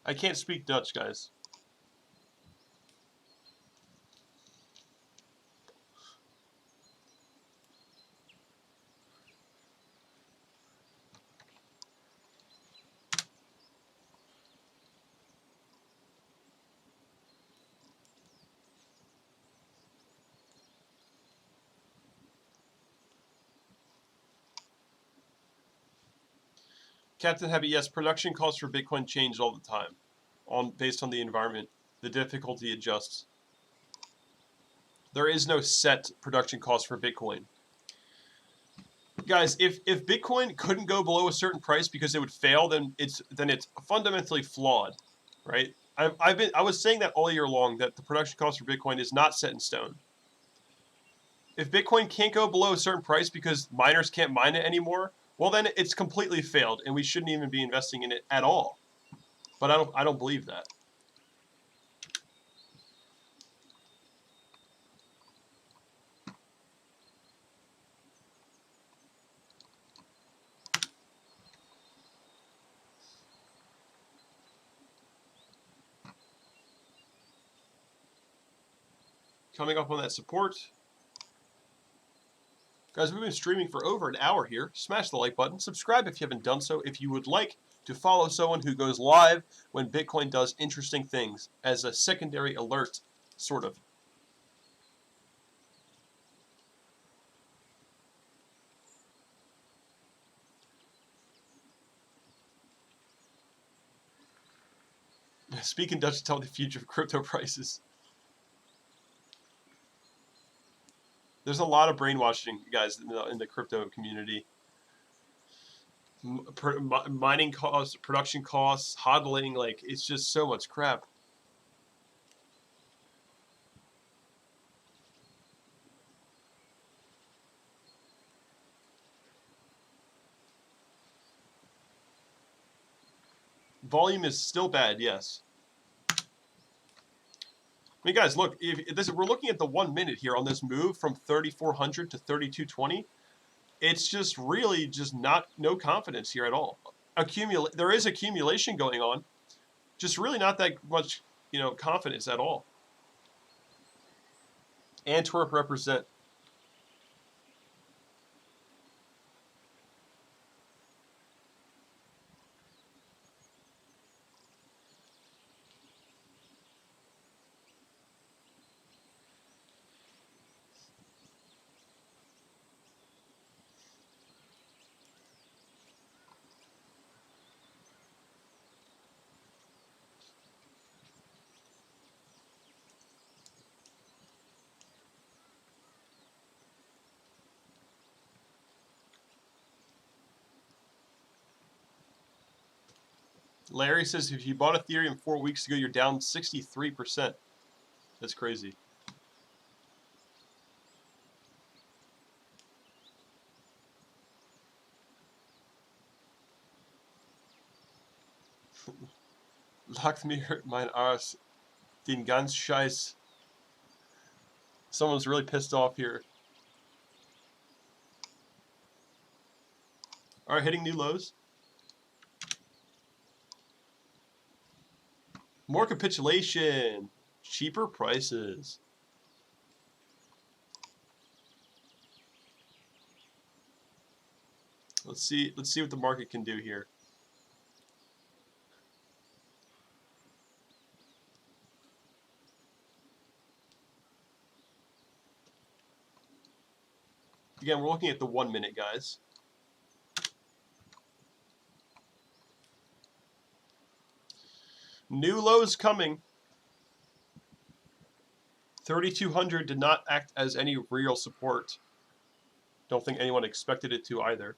I can't speak Dutch, guys. Captain Heavy, yes, production costs for Bitcoin change all the time, based on the environment. The difficulty adjusts. There is no set production cost for Bitcoin. Guys, if Bitcoin couldn't go below a certain price because it would fail, then it's fundamentally flawed, right? I was saying that all year long, that the production cost for Bitcoin is not set in stone. If Bitcoin can't go below a certain price because miners can't mine it anymore, well then it's completely failed, and we shouldn't even be investing in it at all. But I don't believe that. Coming up on that support. Guys, we've been streaming for over an hour here. Smash the like button. Subscribe if you haven't done so. If you would like to follow someone who goes live when Bitcoin does interesting things as a secondary alert, sort of. Speaking Dutch to tell the future of crypto prices. There's a lot of brainwashing, guys, in the crypto community. Mining costs, production costs, hodling, like, it's just so much crap. Volume is still bad, yes. I mean, guys, look, we're looking at the 1 minute here on this move from 3,400 to 3,220. It's just really just no confidence here at all. There is accumulation going on, just really not that much, confidence at all. Antwerp represent. Larry says if you bought Ethereum 4 weeks ago, you're down 63%. That's crazy. Lock mir mein Arsch. Den ganz Scheiß. Someone's really pissed off here. Alright, hitting new lows. More capitulation. Cheaper prices. Let's see what the market can do here. Again, we're looking at the 1 minute, guys. New lows coming. 3,200 did not act as any real support. Don't think anyone expected it to either.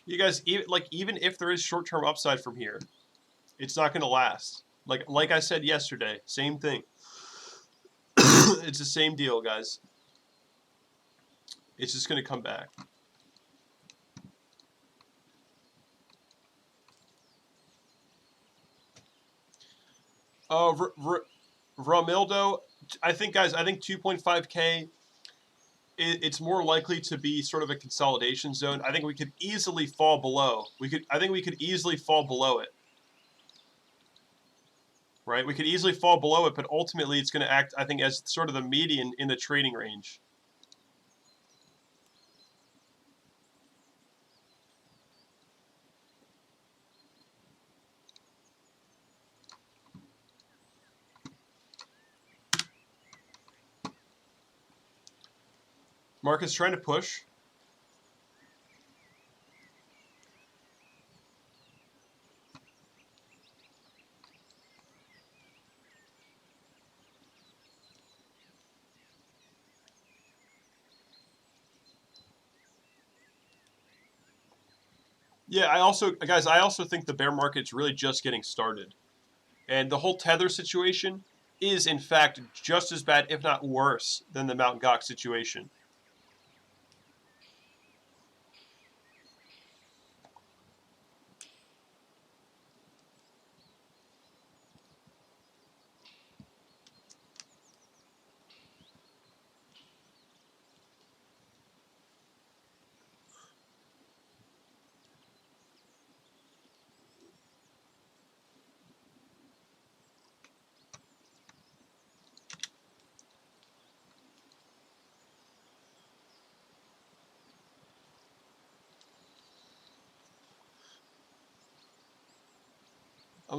You guys, even if there is short-term upside from here, it's not going to last. Like I said yesterday, same thing. It's the same deal, guys. It's just going to come back. Romildo, I think, guys, I think 2.5K, it's more likely to be sort of a consolidation zone. I think we could easily fall below. I think we could easily fall below it. Right? We could easily fall below it, but ultimately it's going to act, I think, as sort of the median in the trading range. Market's trying to push. Yeah, I also think the bear market's really just getting started. And the whole Tether situation is, in fact, just as bad, if not worse, than the Mt. Gox situation.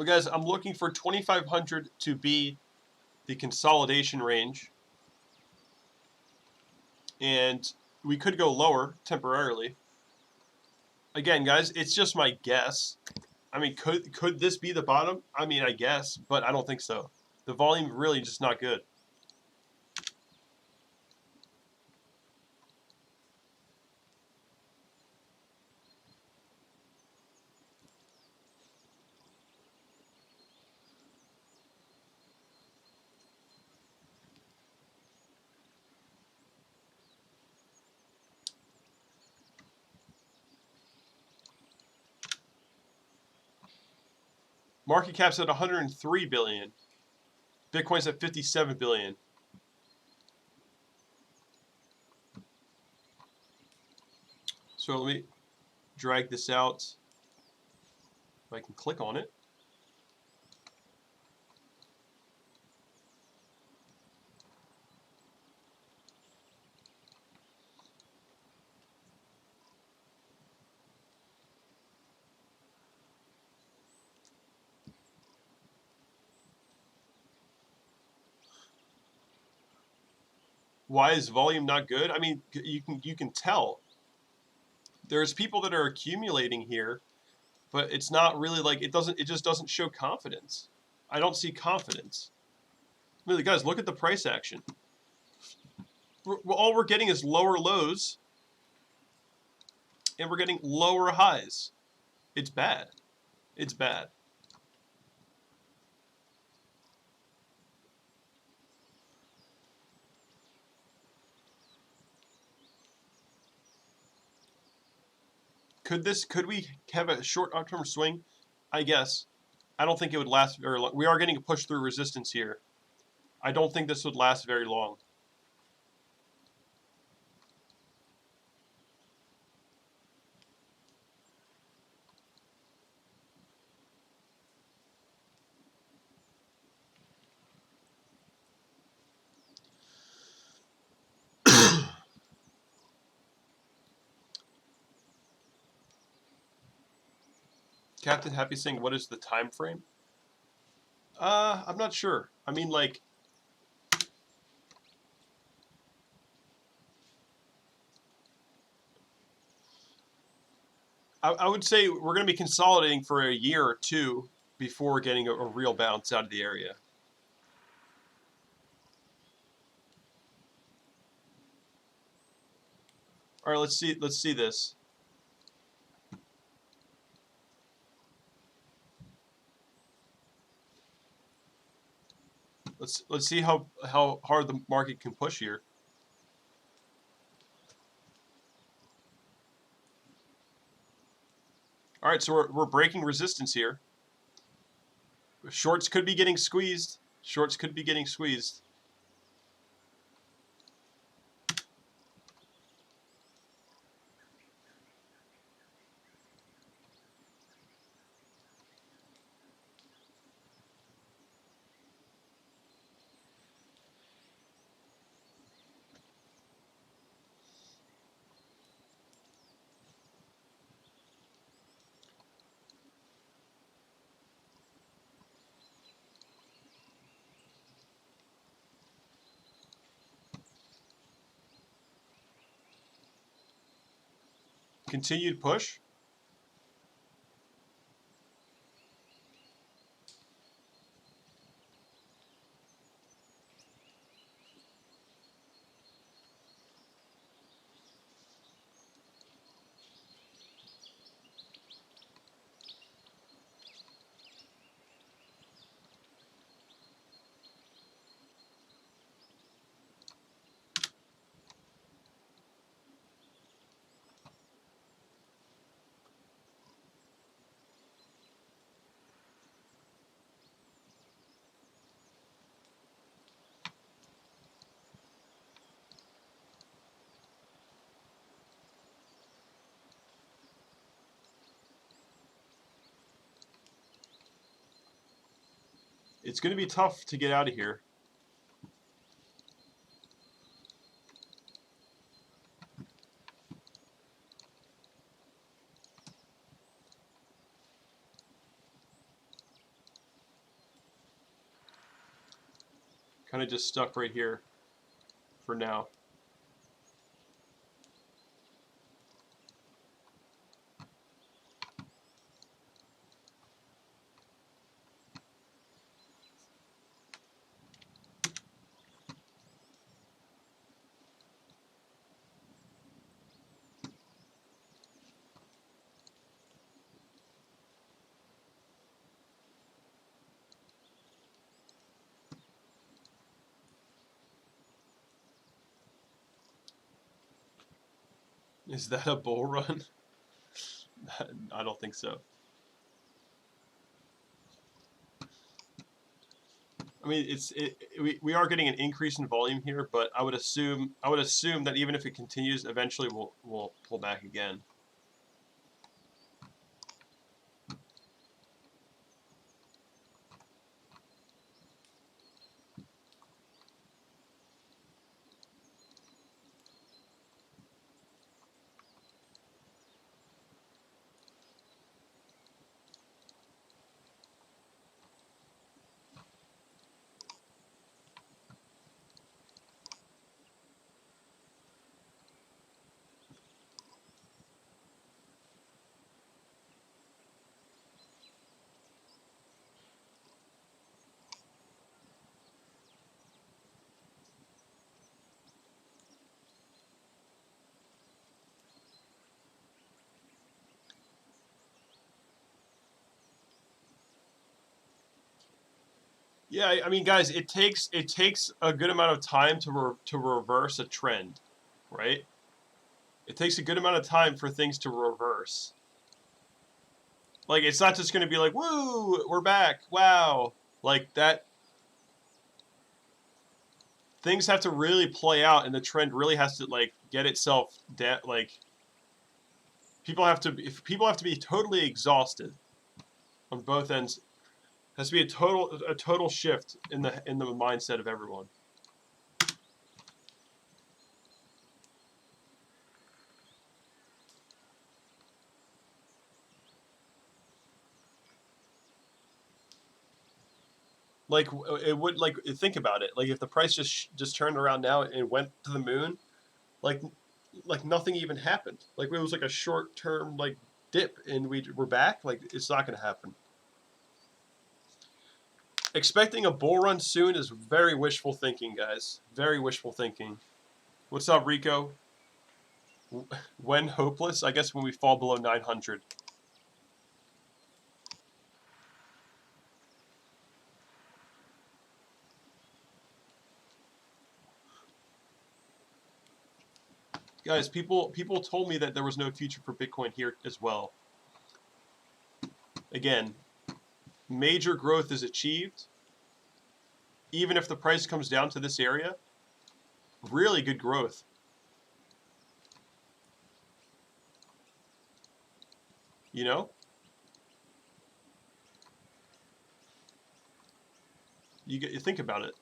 Guys, I'm looking for 2,500 to be the consolidation range. And we could go lower temporarily. Again, guys, it's just my guess. I mean, could this be the bottom? I mean, I guess, but I don't think so. The volume really just not good. Market cap's at 103 billion. Bitcoin's at 57 billion. So let me drag this out. If I can click on it. Why is volume not good? I mean, you can tell. There's people that are accumulating here, but it's not really like it just doesn't show confidence. I don't see confidence. Really, guys, look at the price action. All we're getting is lower lows, and we're getting lower highs. It's bad. It's bad. Could we have a short-term swing? I guess. I don't think it would last very long. We are getting a push through resistance here. I don't think this would last very long. Captain Happy saying, what is the time frame? I'm not sure. I mean, like, I would say we're going to be consolidating for a year or two before getting a real bounce out of the area. All right, let's see this. Let's see how hard the market can push here. All right, so we're breaking resistance here. Shorts could be getting squeezed. Shorts could be getting squeezed. Continued push. It's going to be tough to get out of here. Kind of just stuck right here for now. Is that a bull run? I don't think so. I mean, we are getting an increase in volume here, but I would assume that even if it continues, eventually we'll pull back again. Yeah, I mean, guys, it takes a good amount of time to reverse a trend, right? It takes a good amount of time for things to reverse. Like, it's not just going to be like, woo, we're back, wow. Like, that, things have to really play out, and the trend really has to, like, get itself, like, people have to be totally exhausted on both ends. It has to be a total shift in the mindset of everyone. Like, it would, like, think about it. Like, if the price just turned around now and went to the moon, like nothing even happened. Like, it was like a short term, like, dip, and we're back. Like, it's not going to happen. Expecting a bull run soon is very wishful thinking, guys. Very wishful thinking. What's up, Rico? When hopeless? I guess when we fall below 900. Guys, people told me that there was no future for Bitcoin here as well. Again, major growth is achieved. Even if the price comes down to this area, really good growth. You know? You think about it.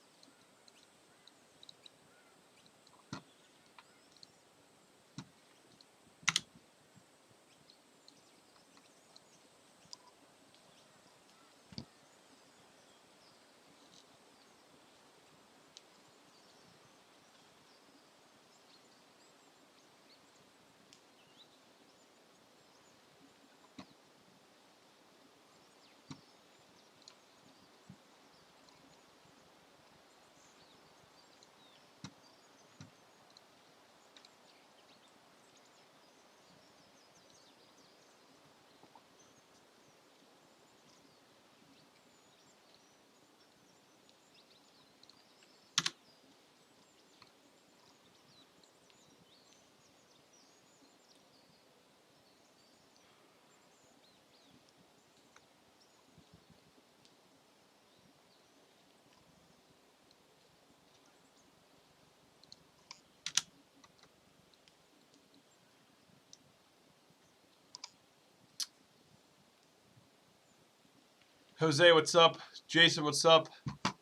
Jose, what's up? Jason, what's up? I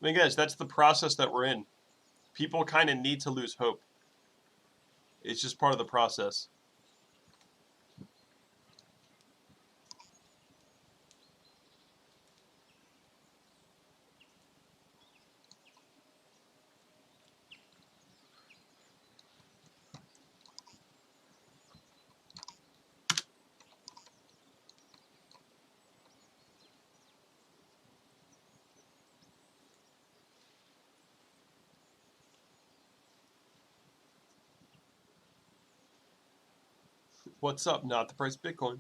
mean, guys, that's the process that we're in. People kind of need to lose hope. It's just part of the process. What's up? Not the price of Bitcoin.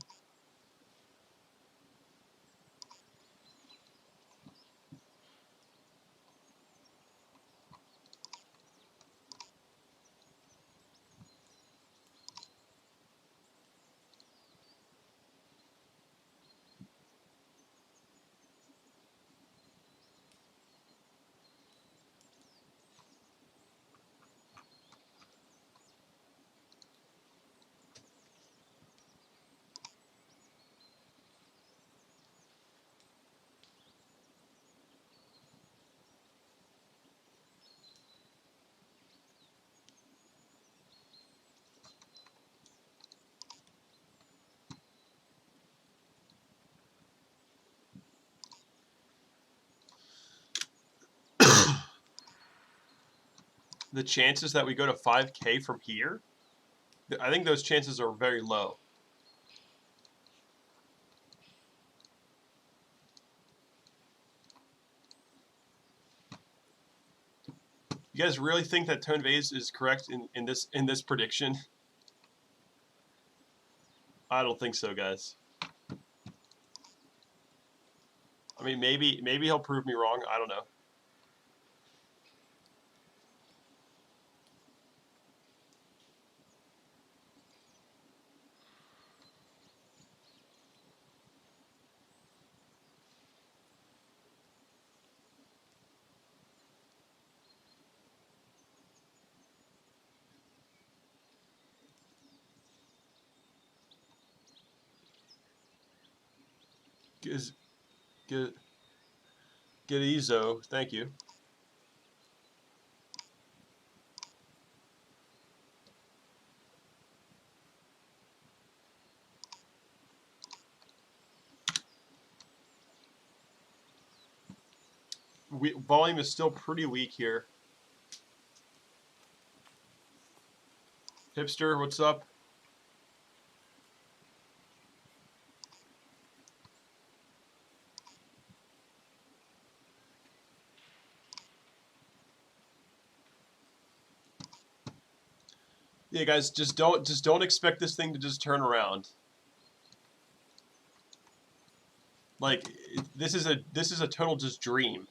The chances that we go to 5K from here, I think those chances are very low. You guys really think that Tone Vase is correct in this prediction? I don't think so, guys. I mean, maybe he'll prove me wrong. I don't know. Get Ezo. Thank you. Volume is still pretty weak here. Hipster, what's up? Yeah, guys, just don't expect this thing to just turn around. Like this is a total just dream.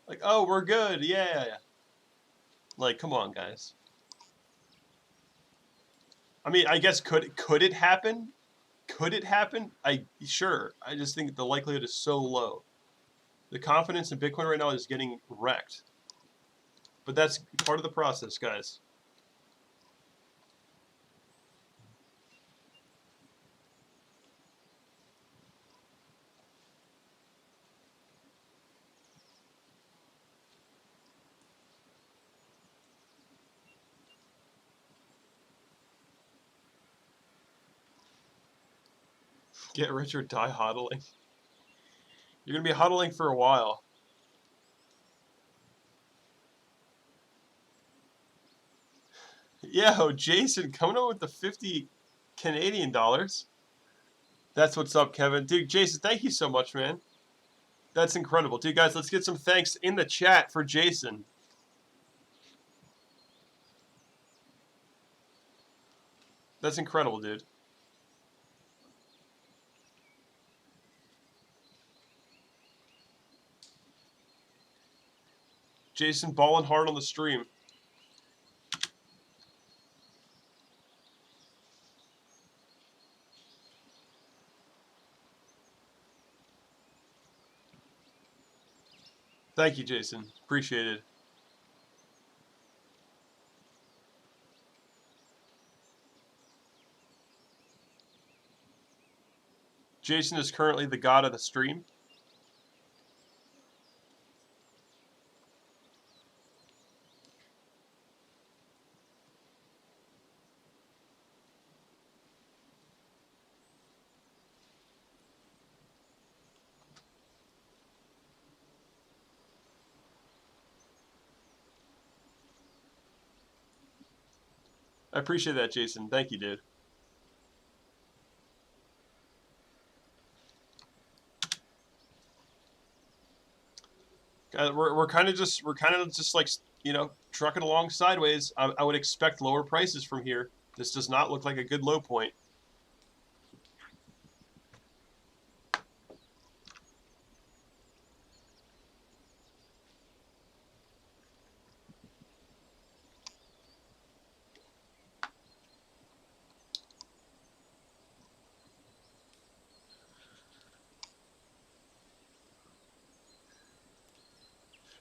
Like, oh, we're good, yeah. Like, come on, guys. I mean, I guess could it happen? Could it happen? Sure. I just think the likelihood is so low. The confidence in Bitcoin right now is getting wrecked. But that's part of the process, guys. Get rich or die hodling. You're going to be hodling for a while. Yo, Jason, coming up with the 50 Canadian dollars. That's what's up, Kevin. Dude, Jason, thank you so much, man. That's incredible. Dude, guys, let's get some thanks in the chat for Jason. That's incredible, dude. Jason balling hard on the stream. Thank you, Jason. Appreciate it. Jason is currently the god of the stream. I appreciate that, Jason. Thank you, dude. We're kind of just like, you know, trucking along sideways. I would expect lower prices from here. This does not look like a good low point.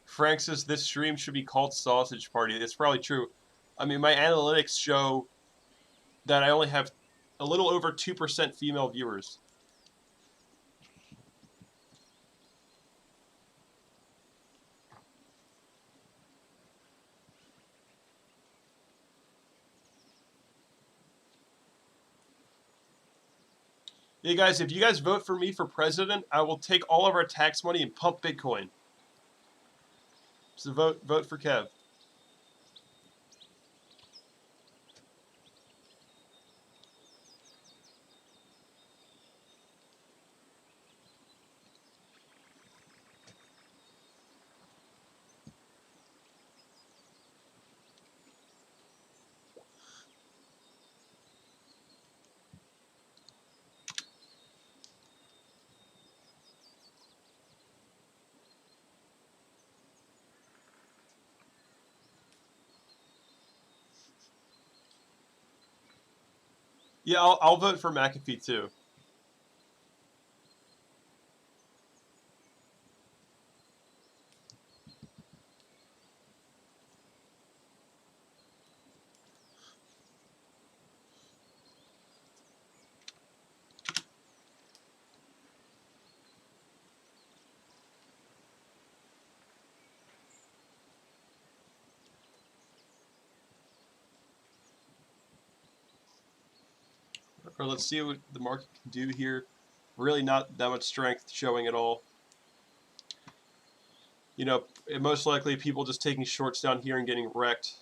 Frank says this stream should be called Sausage Party. It's probably true. I mean, my analytics show that I only have a little over 2% female viewers. Hey guys, if you guys vote for me for president, I will take all of our tax money and pump Bitcoin. So vote for Kev. Yeah, I'll vote for McAfee too. Or let's see what the market can do here. Really not that much strength showing at all. You know, most likely people just taking shorts down here and getting wrecked.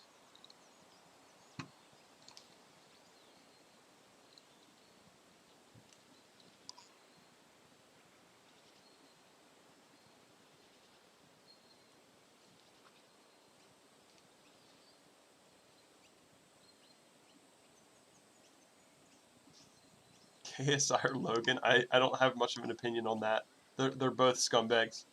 KSI or Logan, I don't have much of an opinion on that. They're both scumbags.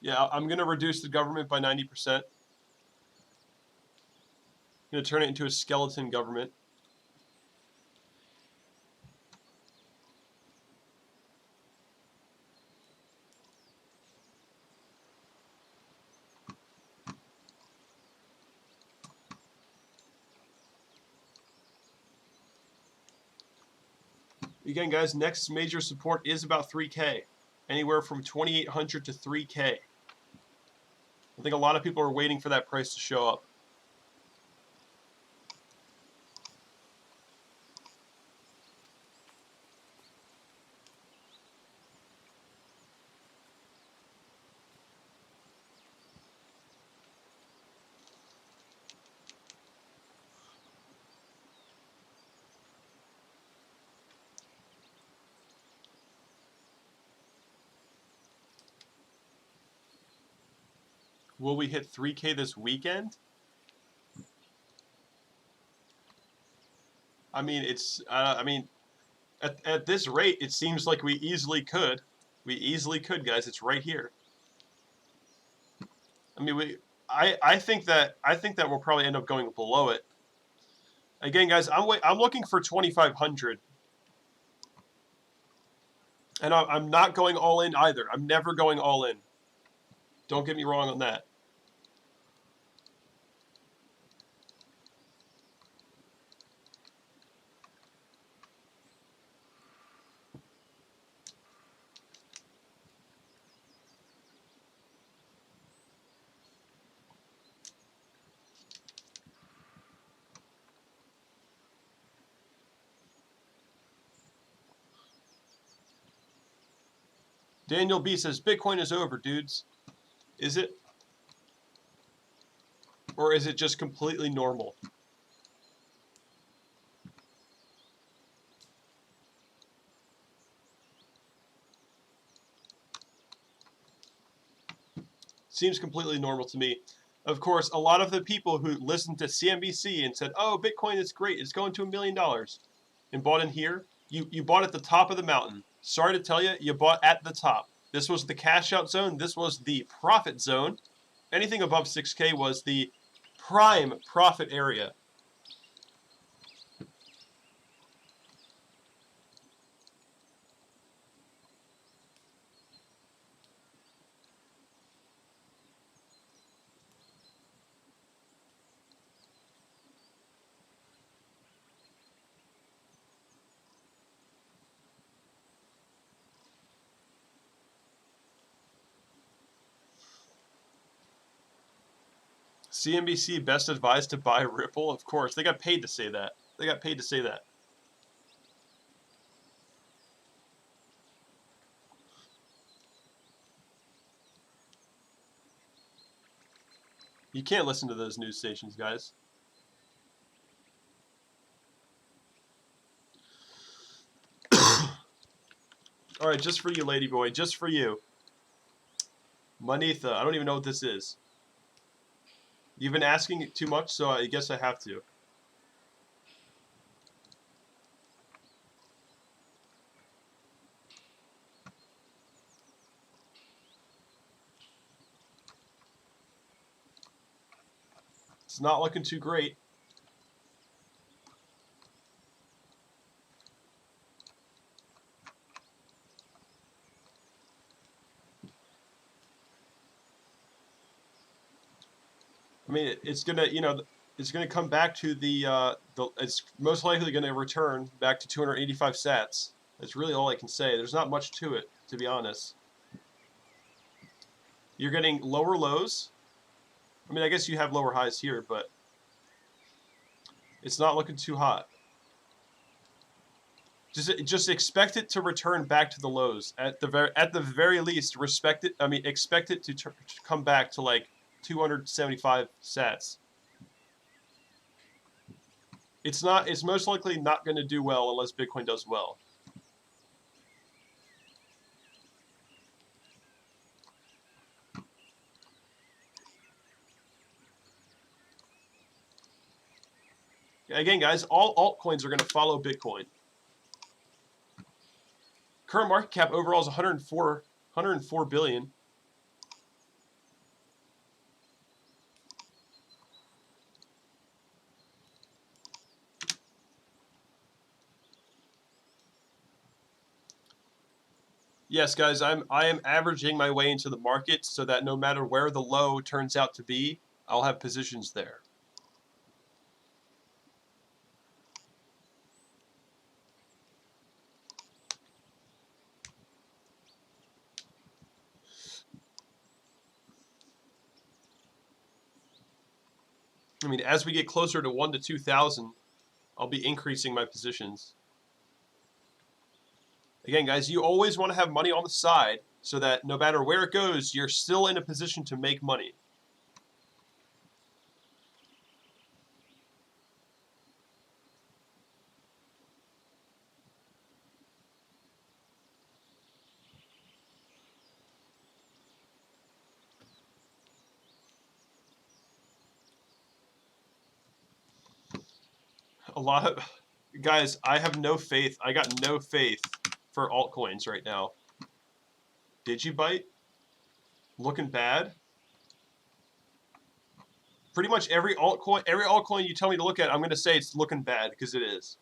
Yeah, I'm going to reduce the government by 90%. I'm going to turn it into a skeleton government. Again, guys, next major support is about 3K. Anywhere from 2,800 to 3K. I think a lot of people are waiting for that price to show up. Will we hit 3K this weekend? I mean, at this rate, it seems like we easily could. We easily could, guys. It's right here. I mean, I think that we'll probably end up going below it. Again, guys, I'm looking for 2,500, and I'm not going all in either. I'm never going all in. Don't get me wrong on that. Daniel B says Bitcoin is over, dudes. Is it? Or is it just completely normal? Seems completely normal to me. Of course, a lot of the people who listened to CNBC and said, "Oh, Bitcoin is great. It's going to $1 million," and bought in here, you bought at the top of the mountain. Sorry to tell you, you bought at the top. This was the cash out zone. This was the profit zone. Anything above 6K was the prime profit area. CNBC best advised to buy Ripple? Of course. They got paid to say that. They got paid to say that. You can't listen to those news stations, guys. All right, just for you, Ladyboy. Just for you. Manitha. I don't even know what this is. You've been asking it too much, so I guess I have to. It's not looking too great. I mean, it's gonna, it's gonna come back to it's most likely gonna return back to 285 sats. That's really all I can say. There's not much to it, to be honest. You're getting lower lows. I mean, I guess you have lower highs here, but it's not looking too hot. Just expect it to return back to the lows at the very least. Expect it to come back to like 275 sats. It's most likely not going to do well unless Bitcoin does well. Again, guys, all altcoins are going to follow Bitcoin. Current market cap overall is 104 billion. Yes, guys, I am averaging my way into the market so that no matter where the low turns out to be, I'll have positions there. I mean, as we get closer to 1 to 2,000, I'll be increasing my positions. Again, guys, you always want to have money on the side so that no matter where it goes, you're still in a position to make money. A lot of guys, I have no faith. I got no faith for altcoins right now. Digibite looking bad. Pretty much every altcoin you tell me to look at, I'm going to say it's looking bad because it is.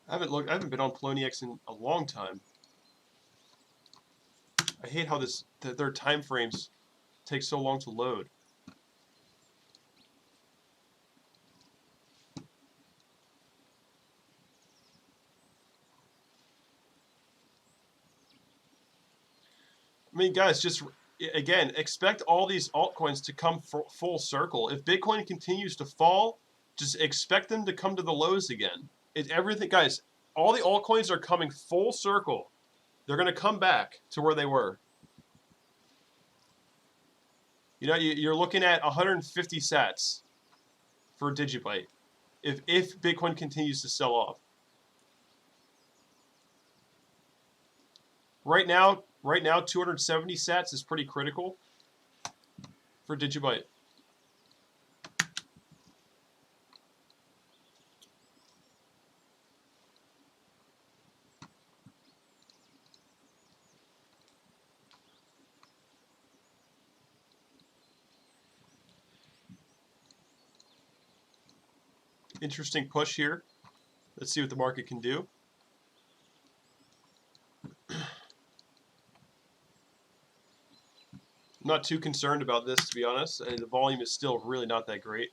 I haven't been on Poloniex in a long time. I hate how their time frames take so long to load. I mean, guys, just again, expect all these altcoins to come full circle. If Bitcoin continues to fall, just expect them to come to the lows again. Everything, guys, all the altcoins are coming full circle. They're going to come back to where they were. You know, you're looking at 150 sats for Digibyte if Bitcoin continues to sell off. Right now, 270 sats is pretty critical for Digibyte. Interesting push here. Let's see what the market can do. I'm not too concerned about this, to be honest. The volume is still really not that great.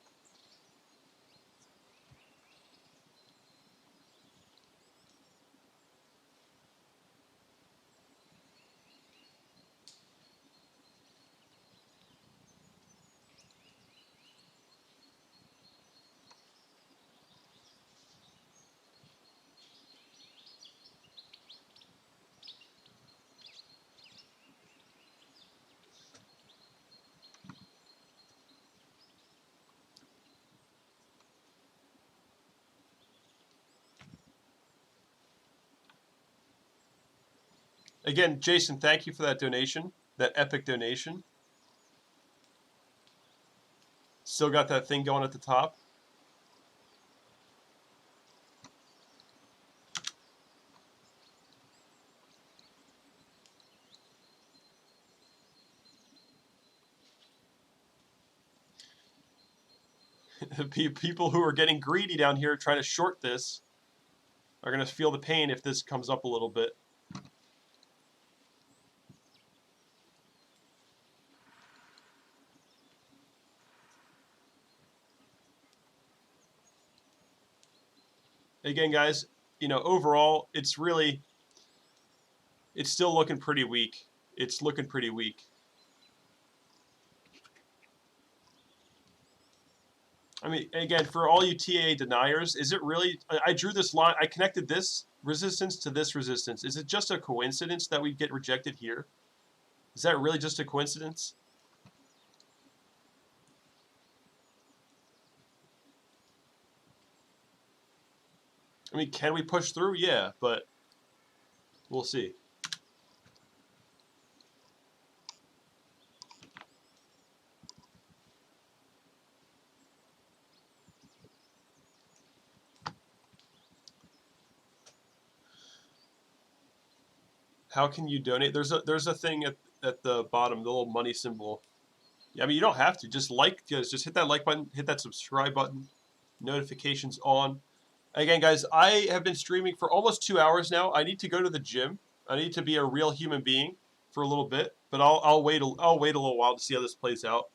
Again, Jason, thank you for that donation, that epic donation. Still got that thing going at the top. People who are getting greedy down here trying to short this are going to feel the pain if this comes up a little bit. Again, guys, you know, overall, it's still looking pretty weak. It's looking pretty weak. I mean, again, for all you TA deniers, is it really, I drew this line, I connected this resistance to this resistance. Is it just a coincidence that we get rejected here? Is that really just a coincidence? I mean, can we push through? Yeah, but we'll see. How can you donate? There's a thing at the bottom, the little money symbol. Yeah, I mean, you don't have to. Just hit that like button, hit that subscribe button, notifications on. Again, guys, I have been streaming for almost 2 hours now. I need to go to the gym. I need to be a real human being for a little bit, but I'll wait a little while to see how this plays out.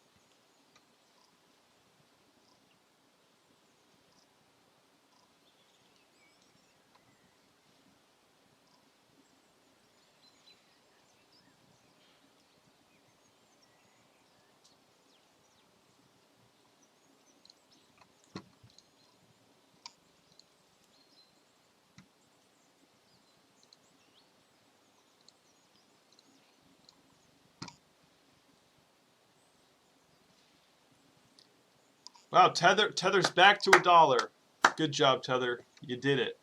Wow, Tether's back to $1. Good job, Tether. You did it.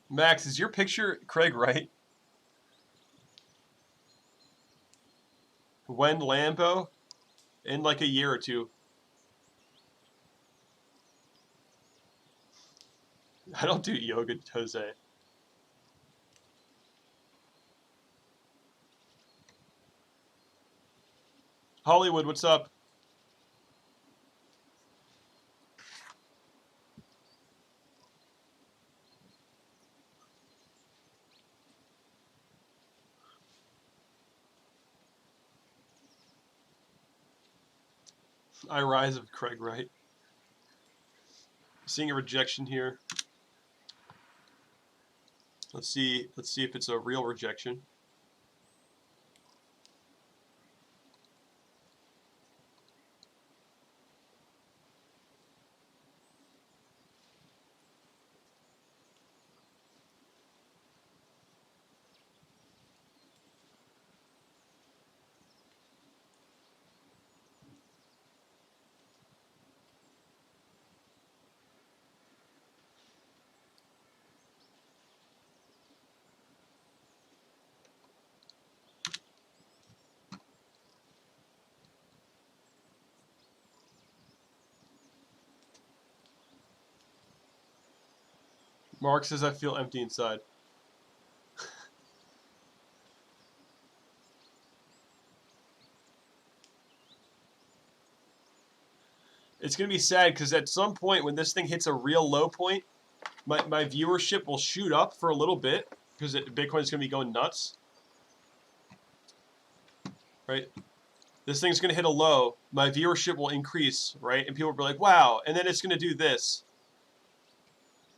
Max, is your picture Craig Wright? When Lambo? In like a year or two. I don't do yoga, Jose. Hollywood, what's up? I rise of Craig Wright. Seeing a rejection here. Let's see if it's a real rejection. Mark says I feel empty inside. It's going to be sad because at some point when this thing hits a real low point, my viewership will shoot up for a little bit because Bitcoin's going to be going nuts. Right? This thing's going to hit a low. My viewership will increase, right? And people will be like, wow. And then it's going to do this.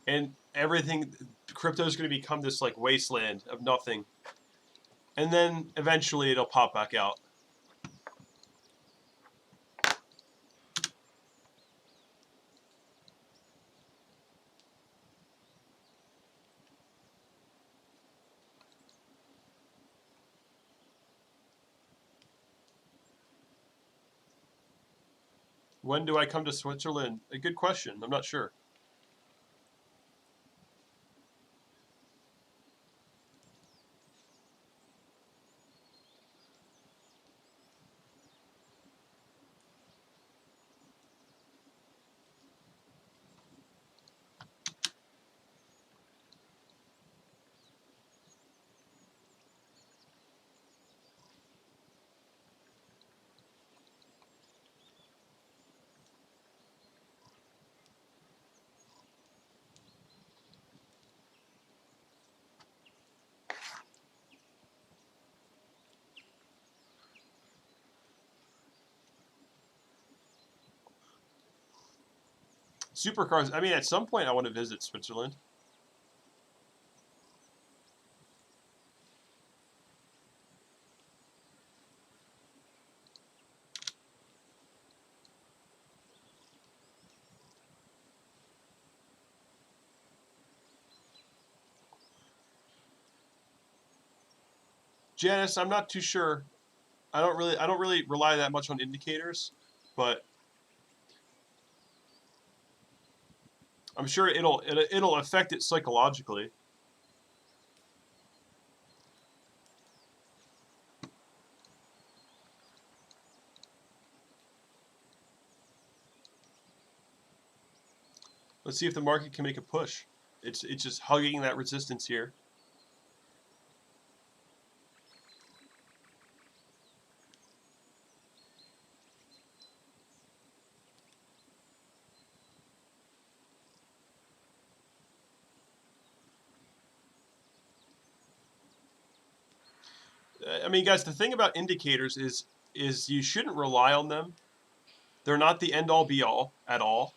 And everything, crypto is going to become this like wasteland of nothing. And then eventually it'll pop back out. When do I come to Switzerland? A good question. I'm not sure. Supercars. I mean, at some point I want to visit Switzerland. Janice, I'm not too sure. I don't really rely that much on indicators, but I'm sure it'll affect it psychologically. Let's see if the market can make a push. It's just hugging that resistance here. I mean, guys, the thing about indicators is you shouldn't rely on them. They're not the end all be all at all,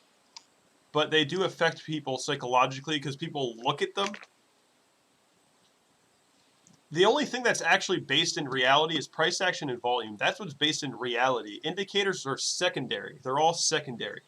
but they do affect people psychologically because people look at them. The only thing that's actually based in reality is price action and volume. That's what's based in reality. Indicators are secondary. They're all secondary.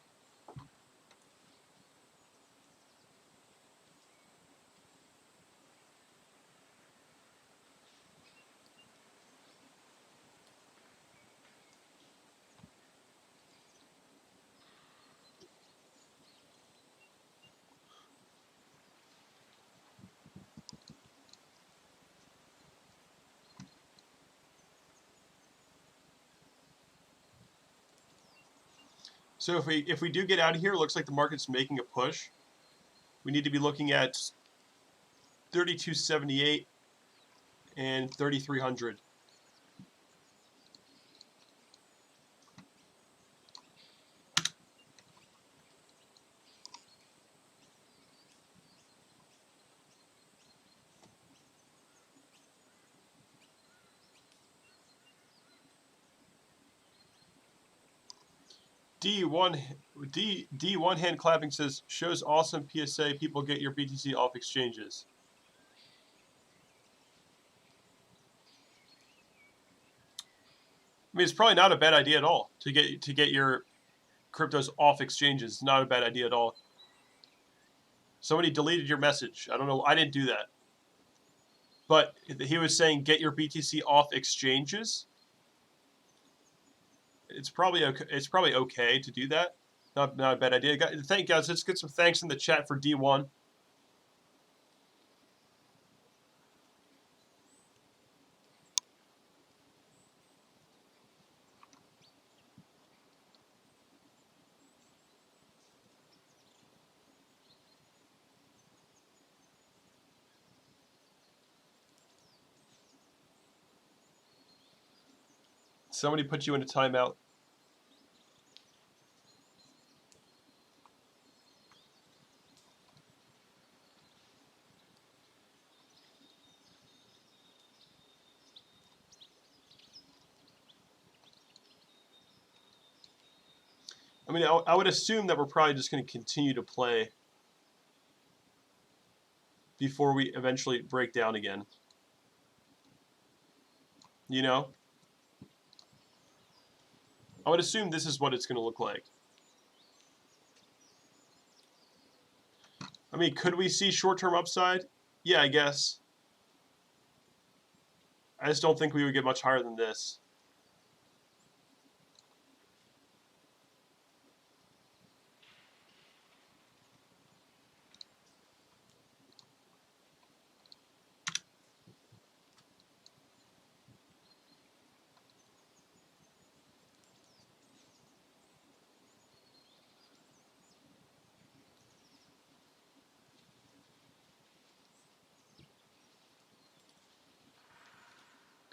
So if we do get out of here, it looks like the market's making a push. We need to be looking at 3278 and 3300. D1 hand clapping says shows awesome PSA. People get your BTC off exchanges. I mean, it's probably not a bad idea at all to get your cryptos off exchanges. It's not a bad idea at all. Somebody deleted your message. I don't know. I didn't do that. But he was saying get your BTC off exchanges. It's probably okay to do that. Not a bad idea. Thank you guys. Let's get some thanks in the chat for D1. Somebody put you in a timeout. I mean, I would assume that we're probably just going to continue to play before we eventually break down again. You know? I would assume this is what it's going to look like. I mean, could we see short-term upside? Yeah, I guess. I just don't think we would get much higher than this.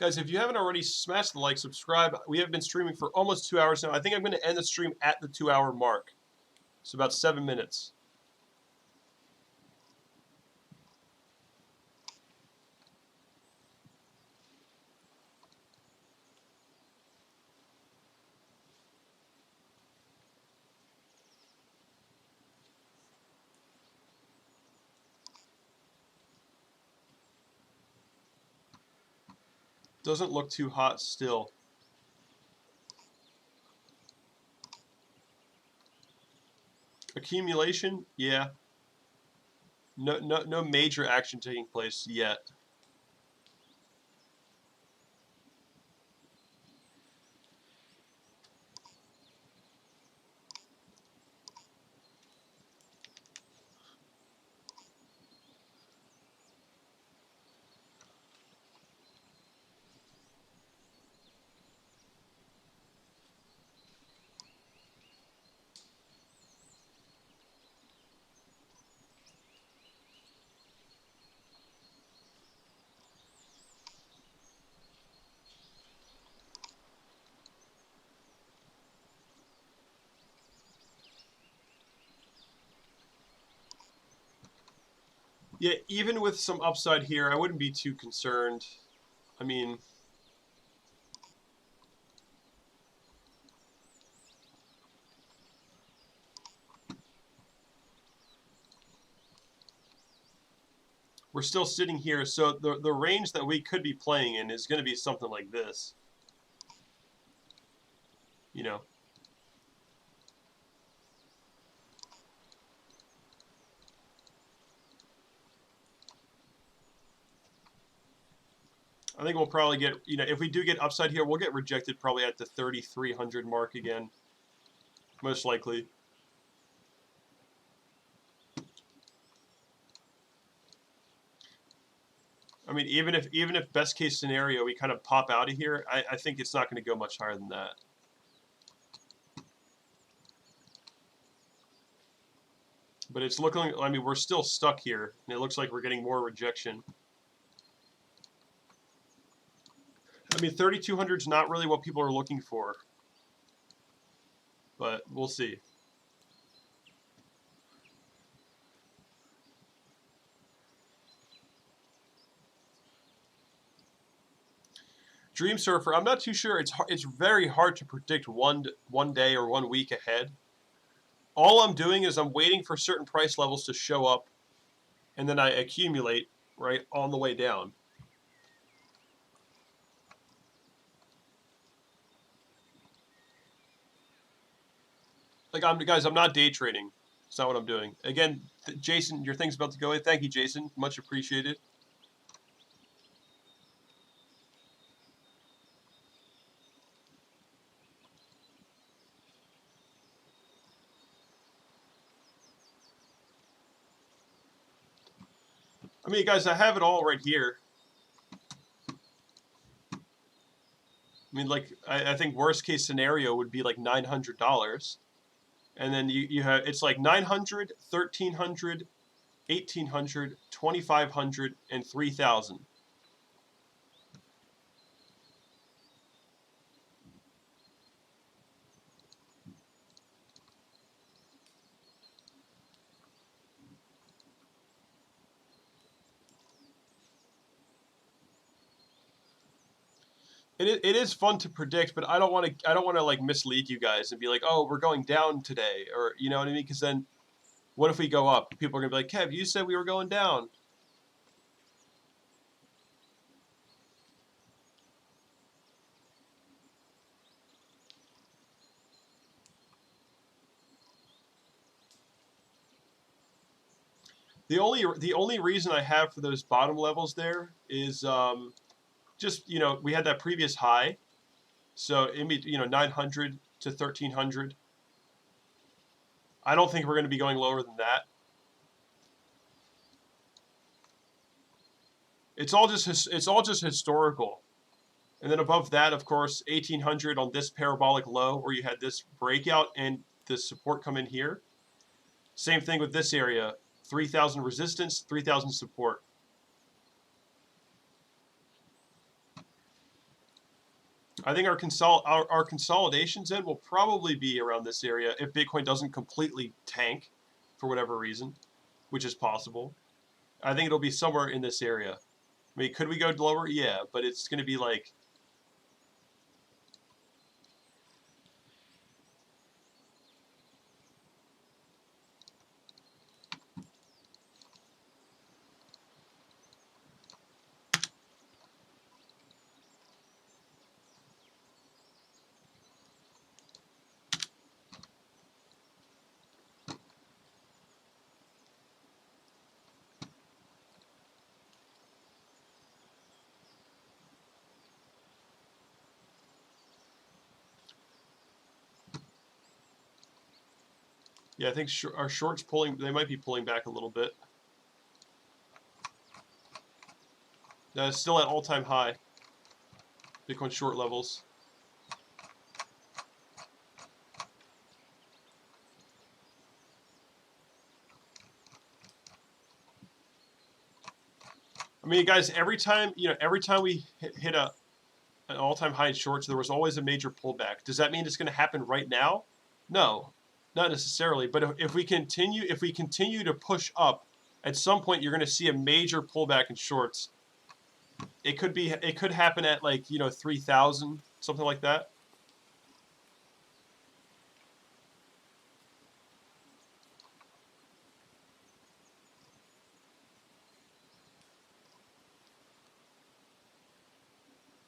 Guys, if you haven't already, smash the like, subscribe. We have been streaming for almost 2 hours now. I think I'm going to end the stream at the 2-hour mark. It's about 7 minutes. Doesn't look too hot still. Accumulation, yeah. No major action taking place yet. Yeah, even with some upside here, I wouldn't be too concerned. I mean, we're still sitting here, so the range that we could be playing in is going to be something like this. You know. I think we'll probably get, if we do get upside here, we'll get rejected probably at the 3,300 mark again. Most likely. I mean, even if best case scenario we kind of pop out of here, I think it's not going to go much higher than that. But it's looking, I mean, we're still stuck here, and it looks like we're getting more rejection. I mean, 3,200 is not really what people are looking for, but we'll see. Dream Surfer, I'm not too sure. It's very hard to predict one day or 1 week ahead. All I'm doing is I'm waiting for certain price levels to show up, and then I accumulate right on the way down. Like, guys, I'm not day trading. It's not what I'm doing. Again, Jason, your thing's about to go in. Thank you, Jason. Much appreciated. I mean, guys, I have it all right here. I mean, like, I think worst case scenario would be like $900. And then you have, it's like 900, 1,300, 1,800, 2,500, and 3,000. It is fun to predict, but I don't want to like mislead you guys and be like, oh, we're going down today, or you know what I mean? Because then, what if we go up? People are gonna be like, Kev, you said we were going down. The only reason I have for those bottom levels there is just we had that previous high, so 900 to 1,300. I don't think we're going to be going lower than that. It's all just historical, and then above that, of course, 1,800 on this parabolic low where you had this breakout and this support come in here. Same thing with this area, 3,000 resistance, 3,000 support. I think our consolidation zone will probably be around this area if Bitcoin doesn't completely tank for whatever reason, which is possible. I think it'll be somewhere in this area. I mean, could we go lower? Yeah, but it's going to be like... Yeah, I think our shorts pulling, they might be pulling back a little bit. It's still at all-time high. Bitcoin short levels. I mean, guys, every time we hit an all-time high in shorts, there was always a major pullback. Does that mean it's going to happen right now? No, not necessarily. But if we continue to push up, at some point you're going to see a major pullback in shorts. It could happen at, like, 3,000, something like that.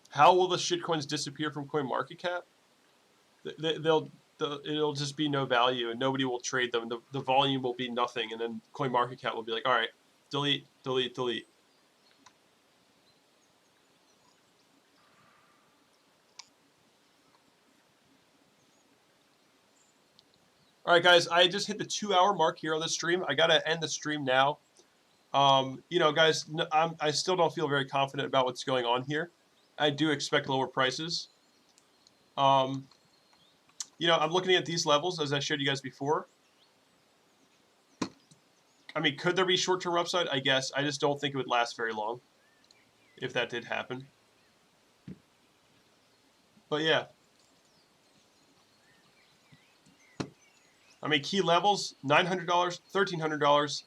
How will the shitcoins disappear from CoinMarketCap? It'll just be no value, and nobody will trade them. The volume will be nothing, and then CoinMarketCap will be like, all right, delete, delete, delete. All right, guys, I just hit the 2-hour mark here on the stream. I gotta end the stream now. Guys, I still don't feel very confident about what's going on here. I do expect lower prices. I'm looking at these levels as I showed you guys before. I mean, could there be short-term upside? I guess. I just don't think it would last very long if that did happen. But yeah. I mean, key levels, $900, $1,300,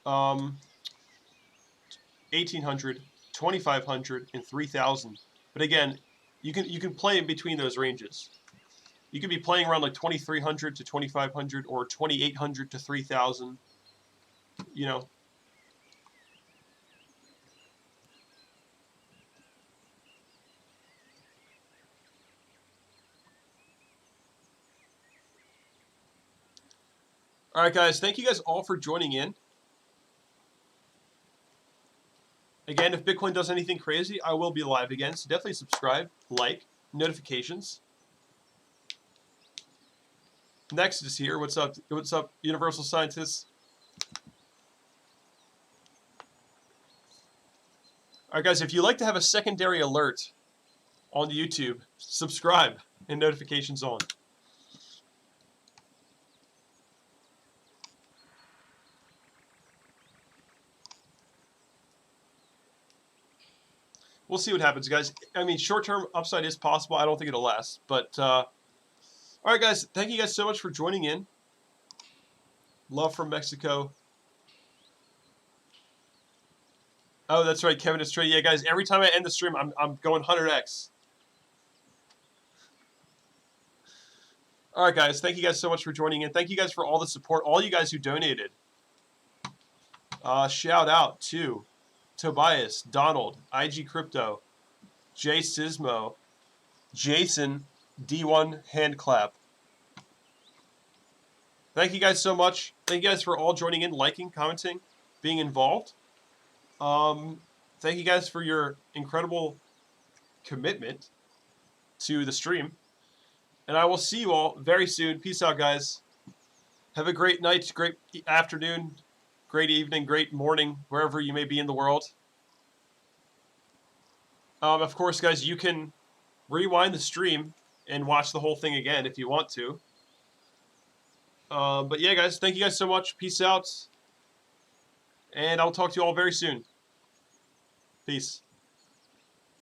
$1,800, $2,500, and $3,000. But again, you can play in between those ranges. You could be playing around like 2,300 to 2,500 or 2,800 to 3,000. All right, guys. Thank you guys all for joining in. Again, if Bitcoin does anything crazy, I will be live again. So definitely subscribe, like, notifications. Next is here. What's up? What's up, Universal Scientists? All right, guys. If you like to have a secondary alert on YouTube, subscribe and notifications on. We'll see what happens, guys. I mean, short-term upside is possible. I don't think it'll last. But, all right, guys. Thank you guys so much for joining in. Love from Mexico. Oh, that's right. Kevin is trading. Yeah, guys, every time I end the stream, I'm going 100x. All right, guys. Thank you guys so much for joining in. Thank you guys for all the support. All you guys who donated. Shout out to Tobias, Donald, IG Crypto, Jay Sismo, Jason, D1 Handclap. Thank you guys so much. Thank you guys for all joining in, liking, commenting, being involved. Thank you guys for your incredible commitment to the stream. And I will see you all very soon. Peace out, guys. Have a great night, great afternoon, great evening, great morning, wherever you may be in the world. Of course, guys, you can rewind the stream and watch the whole thing again if you want to. But yeah, guys, thank you guys so much. Peace out. And I'll talk to you all very soon. Peace.